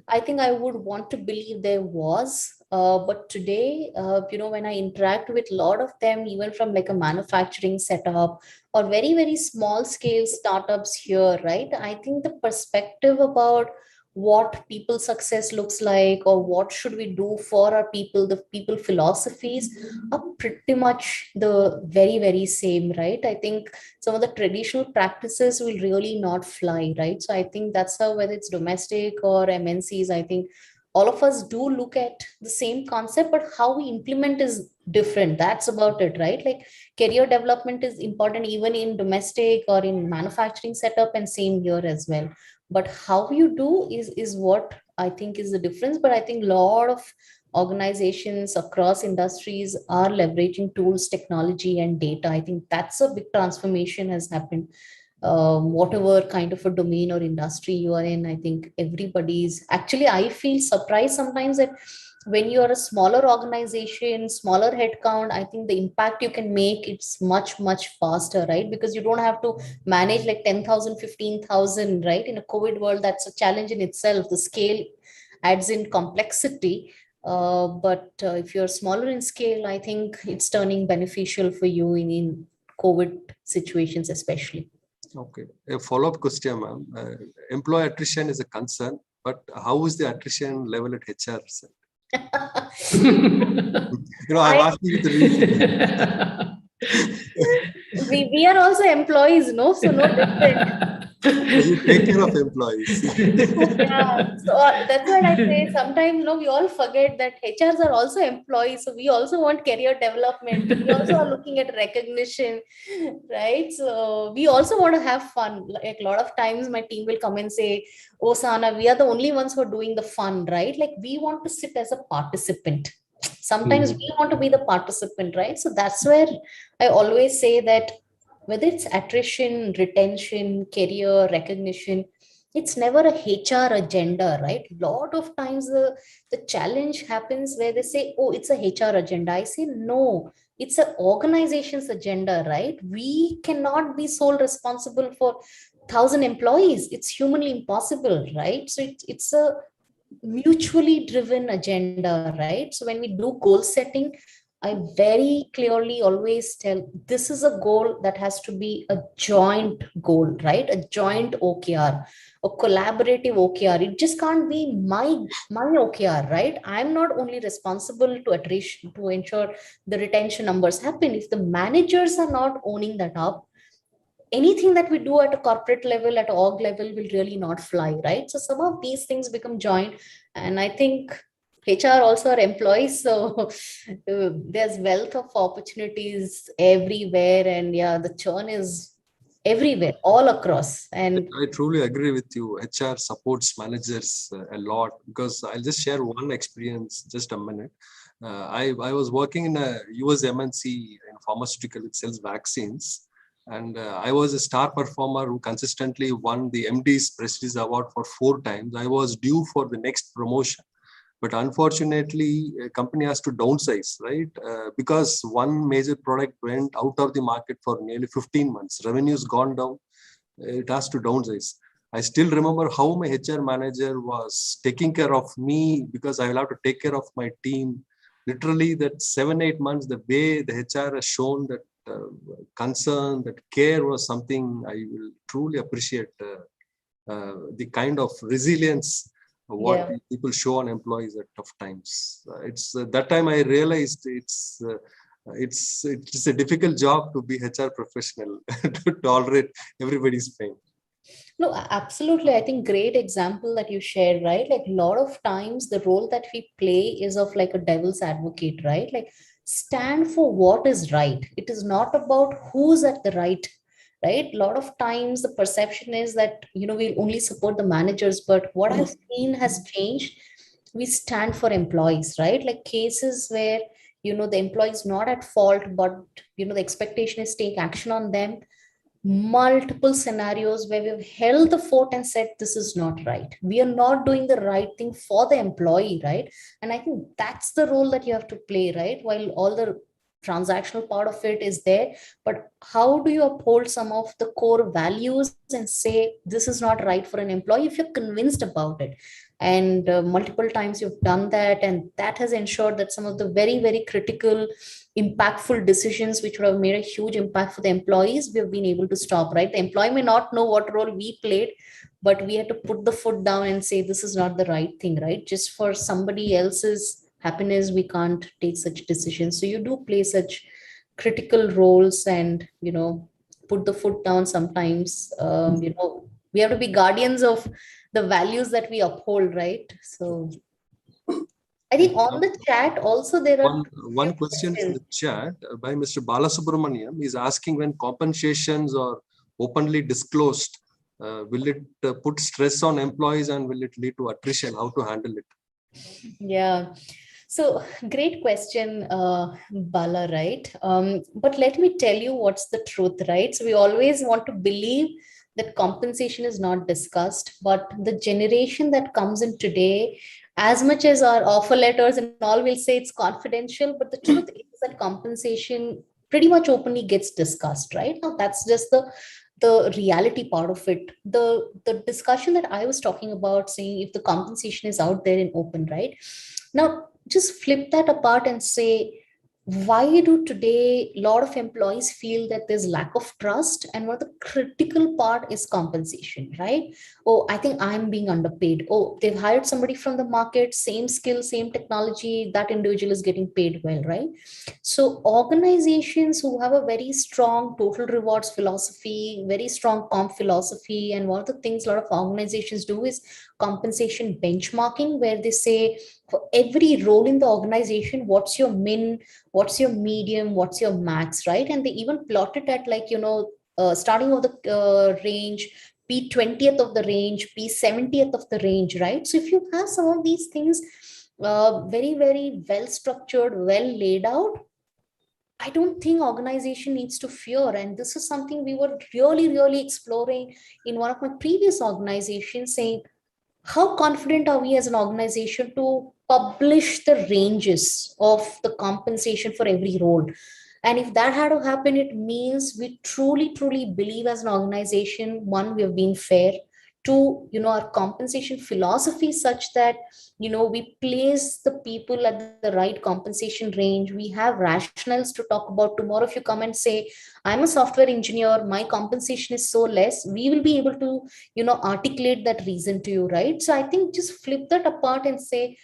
I think I would want to believe there was, but today, when I interact with a lot of them, even from like a manufacturing setup or very, very small scale startups here, right? I think the perspective about what people success looks like, or what should we do for our people, the people philosophies are pretty much the very, very same, right? I think some of the traditional practices will really not fly, right? So I think that's how, whether it's domestic or MNCs, I think all of us do look at the same concept, but how we implement is different. That's about it, right? Like career development is important even in domestic or in manufacturing setup, and same here as well. But how you do is what I think is the difference. But I think a lot of organizations across industries are leveraging tools, technology, and data. I think that's a big transformation has happened. Whatever kind of a domain or industry you are in, I think everybody's actually, I feel surprised sometimes that when you are a smaller organization, smaller headcount, I think the impact you can make, it's much, much faster, right? Because you don't have to manage like 10,000, 15,000, right? In a COVID world, that's a challenge in itself. The scale adds in complexity. But if you're smaller in scale, I think it's turning beneficial for you in COVID situations, especially. Okay. A follow-up question, ma'am. Employee attrition is a concern, but how is the attrition level at HR? I'm asking you the reason. we are also employees, no? So no different. You take care of employees. Yeah, so that's what I say. Sometimes, we all forget that HRs are also employees. So we also want career development. We also are looking at recognition, right? So we also want to have fun. Like a lot of times my team will come and say, oh, Sahana, we are the only ones who are doing the fun, right? Like we want to sit as a participant. Sometimes we want to be the participant, right? So that's where I always say that whether it's attrition, retention, career, recognition, it's never a HR agenda, right? A lot of times the challenge happens where they say, oh, it's a HR agenda. I say, no, it's an organization's agenda, right? We cannot be sole responsible for 1,000 employees. It's humanly impossible, right? So it's a mutually driven agenda, right? So when we do goal setting, I very clearly always tell this is a goal that has to be a joint goal, right? A joint OKR, a collaborative OKR. It just can't be my OKR, right? I'm not only responsible to ensure the retention numbers happen. If the managers are not owning that up, anything that we do at a corporate level, at org level, will really not fly, right? So some of these things become joint, and I think HR also are employees, so there's wealth of opportunities everywhere, and yeah, the churn is everywhere, all across. And I truly agree with you. HR supports managers a lot, because I'll just share one experience, just a minute. I was working in a US MNC in pharmaceutical, it sells vaccines. And I was a star performer who consistently won the MD's Prestige Award for 4 times. I was due for the next promotion. But unfortunately, a company has to downsize, right? Because one major product went out of the market for nearly 15 months. Revenue's gone down. It has to downsize. I still remember how my HR manager was taking care of me, because I will have to take care of my team. literally that 7-8 months, the way the HR has shown that concern, that care was something I will truly appreciate. The kind of resilience what people show on employees at tough times. It's that time I realized it's a difficult job to be HR professional to tolerate everybody's pain. No, absolutely. I think great example that you shared, right? Like a lot of times the role that we play is of like a devil's advocate, right? Like stand for what is right. It is not about who's at the right? A lot of times the perception is that, we'll only support the managers, but what I've seen has changed. We stand for employees, right? Like cases where, the employee is not at fault, but, the expectation is take action on them. Multiple scenarios where we've held the fort and said this is not right, we are not doing the right thing for the employee, right? And I think that's the role that you have to play, right? While all the transactional part of it is there, but how do you uphold some of the core values and say this is not right for an employee if you're convinced about it? And multiple times you've done that, and that has ensured that some of the very, very critical impactful decisions which would have made a huge impact for the employees, we have been able to stop, right? The employee may not know what role we played, but we had to put the foot down and say this is not the right thing, right? Just for somebody else's happiness, we can't take such decisions. So you do play such critical roles and, put the foot down sometimes. We have to be guardians of the values that we uphold, right? So I think on the chat also there are one question in the chat by Mr. Balasubramaniam. He's asking, when compensations are openly disclosed, will it put stress on employees and will it lead to attrition? How to handle it? Yeah. So great question, Bala, right? But let me tell you what's the truth, right? So we always want to believe that compensation is not discussed, but the generation that comes in today, as much as our offer letters and all will say it's confidential, but the truth is that compensation pretty much openly gets discussed, right? Now that's just the reality part of it. The discussion that I was talking about, saying if the compensation is out there in open, right? Now just flip that apart and say, why do today a lot of employees feel that there's lack of trust, and what the critical part is compensation, right? Oh, I think I'm being underpaid. Oh, they've hired somebody from the market, same skill, same technology, that individual is getting paid well, right? So organizations who have a very strong total rewards philosophy, very strong comp philosophy, and one of the things a lot of organizations do is compensation benchmarking, where they say for every role in the organization, what's your min, what's your medium, what's your max, right? And they even plot it at like, starting of the range, P 20th of the range, P 70th of the range, right? So if you have some of these things very, very well structured, well laid out, I don't think organization needs to fear. And this is something we were really, really exploring in one of my previous organizations, saying, how confident are we as an organization to publish the ranges of the compensation for every role? And if that had to happen, it means we truly, truly believe as an organization, one, we have been fair. Two, our compensation philosophy is such that, we place the people at the right compensation range. We have rationales to talk about. Tomorrow, if you come and say, I'm a software engineer, my compensation is so less, we will be able to, articulate that reason to you, right? So I think just flip that apart and say,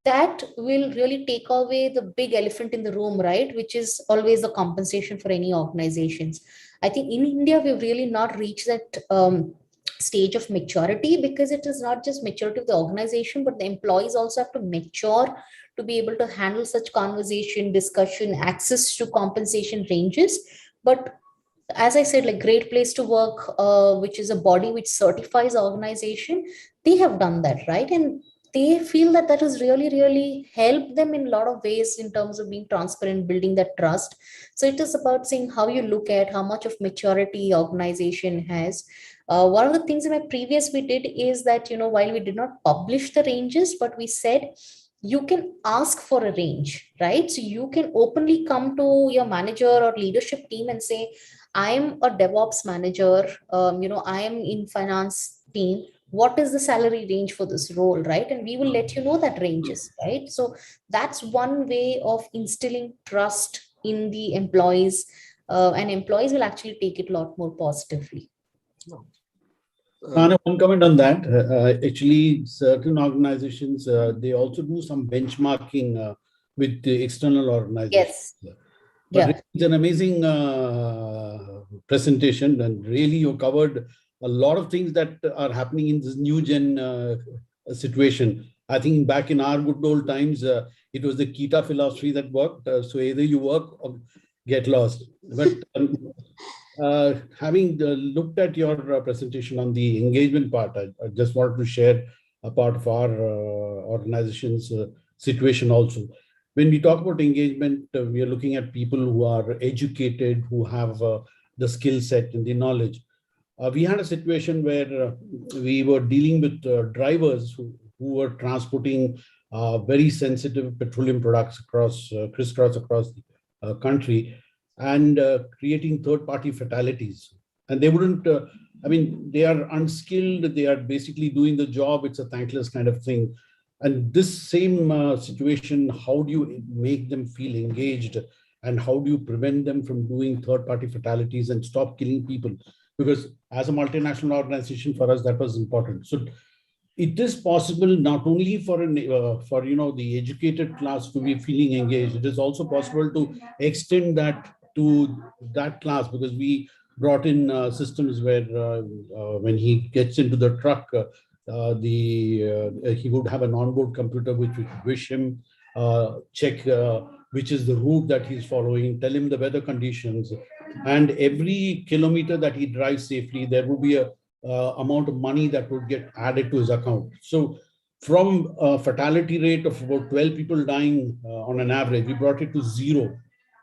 that will really take away the big elephant in the room, right? Which is always the compensation for any organizations. I think in India, we've really not reached that stage of maturity, because it is not just maturity of the organization, but the employees also have to mature to be able to handle such conversation, discussion, access to compensation ranges. But as I said, like Great Place to Work, which is a body which certifies organization, they have done that, right? And they feel that that has really, really helped them in a lot of ways in terms of being transparent, building that trust. So it is about seeing how you look at how much of maturity organization has. One of the things in my previous we did is that, while we did not publish the ranges, but we said, you can ask for a range, right? So you can openly come to your manager or leadership team and say, I am a DevOps manager, I am in finance team. what is the salary range for this role, right? And we will let you know that ranges, right? So that's one way of instilling trust in the employees, and employees will actually take it a lot more positively. One comment on that. Actually, certain organizations, they also do some benchmarking with the external organizations. Yes. But it's an amazing presentation, and really you covered a lot of things that are happening in this new gen situation. I think back in our good old times, it was the Kita philosophy that worked. So either you work or get lost. But having looked at your presentation on the engagement part, I just wanted to share a part of our organization's situation also. When we talk about engagement, we are looking at people who are educated, who have the skill set and the knowledge. We had a situation where we were dealing with drivers who were transporting very sensitive petroleum products crisscross across the country, and creating third-party fatalities. And they wouldn't, they are unskilled, they are basically doing the job, it's a thankless kind of thing. And this same situation, how do you make them feel engaged, and how do you prevent them from doing third-party fatalities and stop killing people? Because as a multinational organization, for us, that was important. So it is possible not only for the educated class to be feeling engaged, it is also possible to extend that to that class, because we brought in systems where when he gets into the truck, he would have an onboard computer which would wish him, check which is the route that he's following, tell him the weather conditions, and every kilometer that he drives safely, there will be a amount of money that would get added to his account. So from a fatality rate of about 12 people dying on an average, we brought it to 0.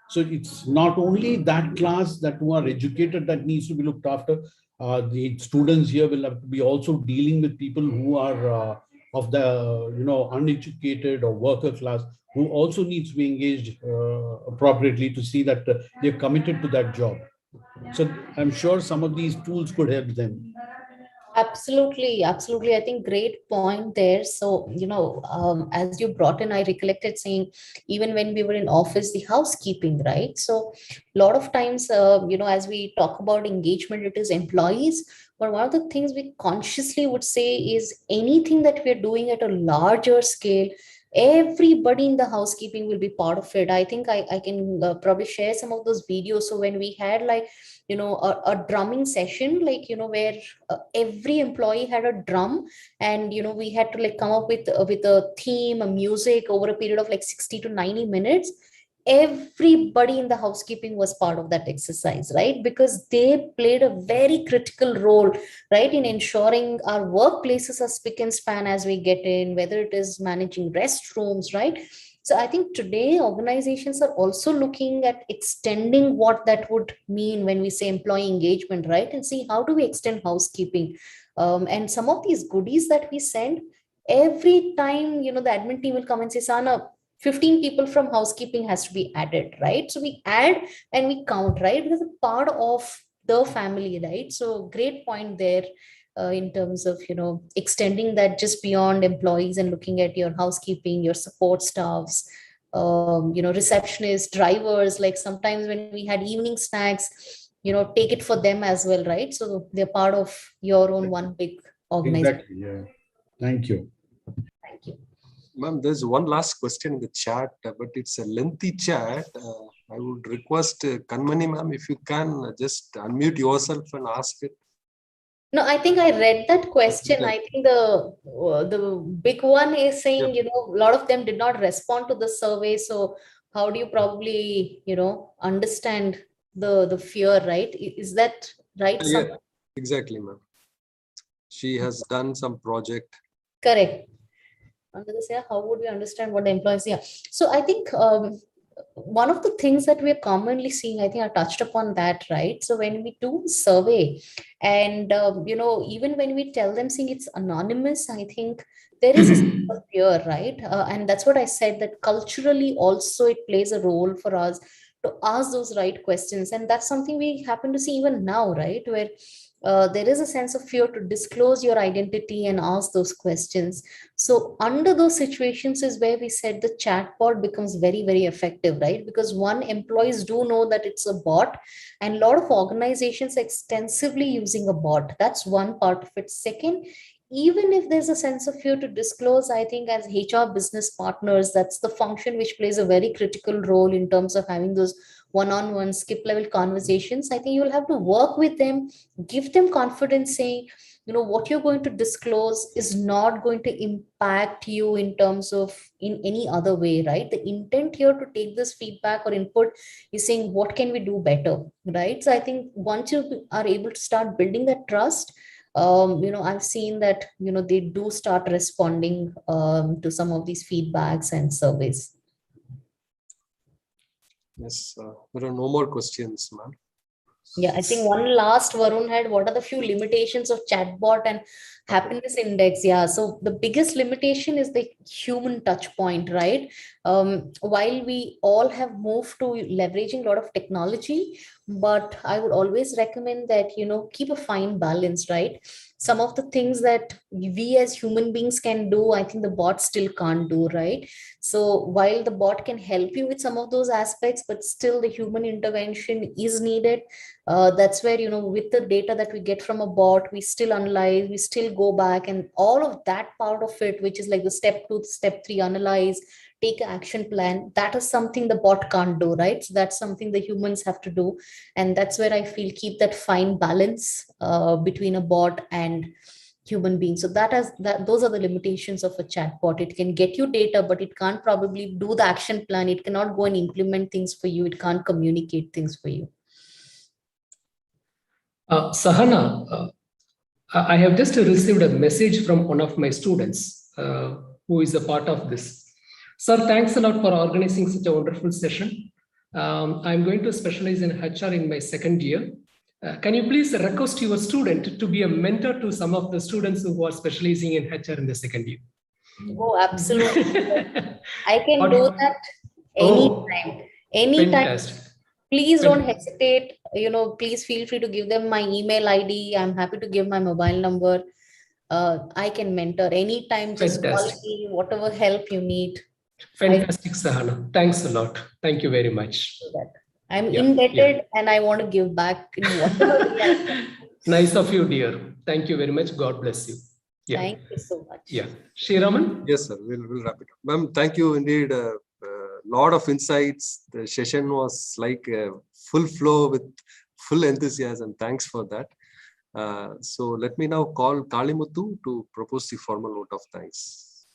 So it's not only that class that who are educated that needs to be looked after. The students here will have to be also dealing with people who are of the uneducated or worker class, who also needs to be engaged appropriately to see that they're committed to that job. So I'm sure some of these tools could help them. Absolutely, absolutely. I think great point there. So, as you brought in, I recollected saying, even when we were in office, the housekeeping, right? So, a lot of times, as we talk about engagement, it is employees. But one of the things we consciously would say is anything that we're doing at a larger scale, everybody in the housekeeping will be part of it. I think I can probably share some of those videos. So, when we had a drumming session, where every employee had a drum, and we had to come up with a theme, a music over a period of 60 to 90 minutes. Everybody in the housekeeping was part of that exercise, right? Because they played a very critical role, right, in ensuring our workplaces are spick and span as we get in, whether it is managing restrooms, right? So I think today organizations are also looking at extending what that would mean when we say employee engagement, right? And see how do we extend housekeeping. And some of these goodies that we send, every time, the admin team will come and say, Sana, 15 people from housekeeping has to be added, right? So we add and we count, right? Because it's a part of the family, right? So great point there. In terms of extending that just beyond employees and looking at your housekeeping, your support staffs, receptionists, drivers. Like sometimes when we had evening snacks, take it for them as well, right? So they're part of your own one big organization. Exactly. Yeah. Thank you. Thank you. Ma'am, there's one last question in the chat, but it's a lengthy chat. I would request Kanmani ma'am, if you can just unmute yourself and ask it. No, I think I read that question. I think the big one is saying, a lot of them did not respond to the survey. So how do you probably, understand the fear, right? Is that right? Yeah, exactly, ma'am. She has done some project. Correct. Under this, how would we understand what the employees? Yeah. So I think one of the things that we're commonly seeing, I think I touched upon that, right? So when we do survey, and even when we tell them saying it's anonymous, I think there is a fear, right? And that's what I said, that culturally also it plays a role for us to ask those right questions. And that's something we happen to see even now, right? Where there is a sense of fear to disclose your identity and ask those questions. So under those situations is where we said the chatbot becomes very, very effective, right? Because one, employees do know that it's a bot, and a lot of organizations are extensively using a bot. That's one part of it. Second, even if there's a sense of fear to disclose, I think as HR business partners, that's the function which plays a very critical role in terms of having those one-on-one skip level conversations. I think you'll have to work with them, give them confidence, saying, what you're going to disclose is not going to impact you in terms of in any other way, right? The intent here to take this feedback or input is saying, what can we do better, right? So I think once you are able to start building that trust, I've seen that, they do start responding to some of these feedbacks and surveys. Yes, there are no more questions, ma'am. Yeah, I think one last Varun had, what are the few limitations of chatbot and happiness index? Yeah, so the biggest limitation is the human touch point, right? While we all have moved to leveraging a lot of technology, but I would always recommend that, keep a fine balance, right? Some of the things that we as human beings can do, I think the bot still can't do, right? So while the bot can help you with some of those aspects, but still the human intervention is needed. That's where, with the data that we get from a bot, we still analyze, we still go back, and all of that part of it, which is like the step 2, step 3, analyze, take an action plan, that is something the bot can't do, right? So that's something the humans have to do. And that's where I feel keep that fine balance between a bot and human beings. So those are the limitations of a chatbot. It can get you data, but it can't probably do the action plan. It cannot go and implement things for you. It can't communicate things for you. Sahana, I have just received a message from one of my students who is a part of this. Sir, thanks a lot for organizing such a wonderful session. I'm going to specialize in HR in my second year. Can you please request your student to be a mentor to some of the students who are specializing in HR in the second year? Oh, absolutely. I can do that anytime. Anytime. Fantastic. Please don't hesitate. Please feel free to give them my email ID. I'm happy to give my mobile number. I can mentor anytime. Just call me, whatever help you need. Fantastic, Sahana. Thanks a lot. Thank you very much. I'm indebted and I want to give back in whatever way I can. Nice of you, dear. Thank you very much. God bless you. Yeah. Thank you so much. Yeah. Shiraman? Yes, sir. We'll wrap it up. Ma'am, thank you indeed. Lot of insights. The session was like full flow with full enthusiasm. Thanks for that. So let me now call Kalimuthu to propose the formal vote of thanks.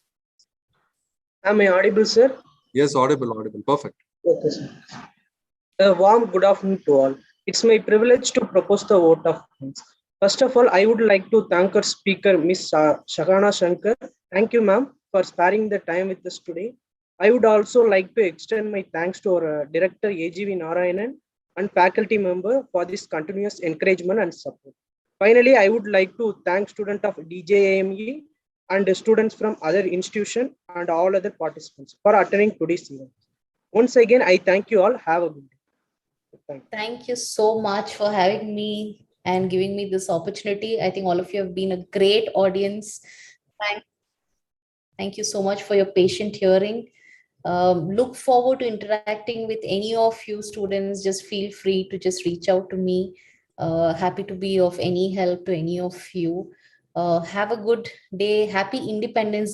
Am I audible, sir? Yes, audible. Perfect. Okay, sir. A warm good afternoon to all. It's my privilege to propose the vote of thanks. First of all, I would like to thank our speaker, Miss Sahana Shankar. Thank you, ma'am, for sparing the time with us today. I would also like to extend my thanks to our director, AGV Narayanan, and faculty member for this continuous encouragement and support. Finally, I would like to thank students of DJAME and students from other institutions and all other participants for attending today's event. Once again, I thank you all. Have a good day. Thank you so much for having me and giving me this opportunity. I think all of you have been a great audience. Thank you so much for your patient hearing. Look forward to interacting with any of you students. Just feel free to just reach out to me. Happy to be of any help to any of you. Have a good day. Happy Independence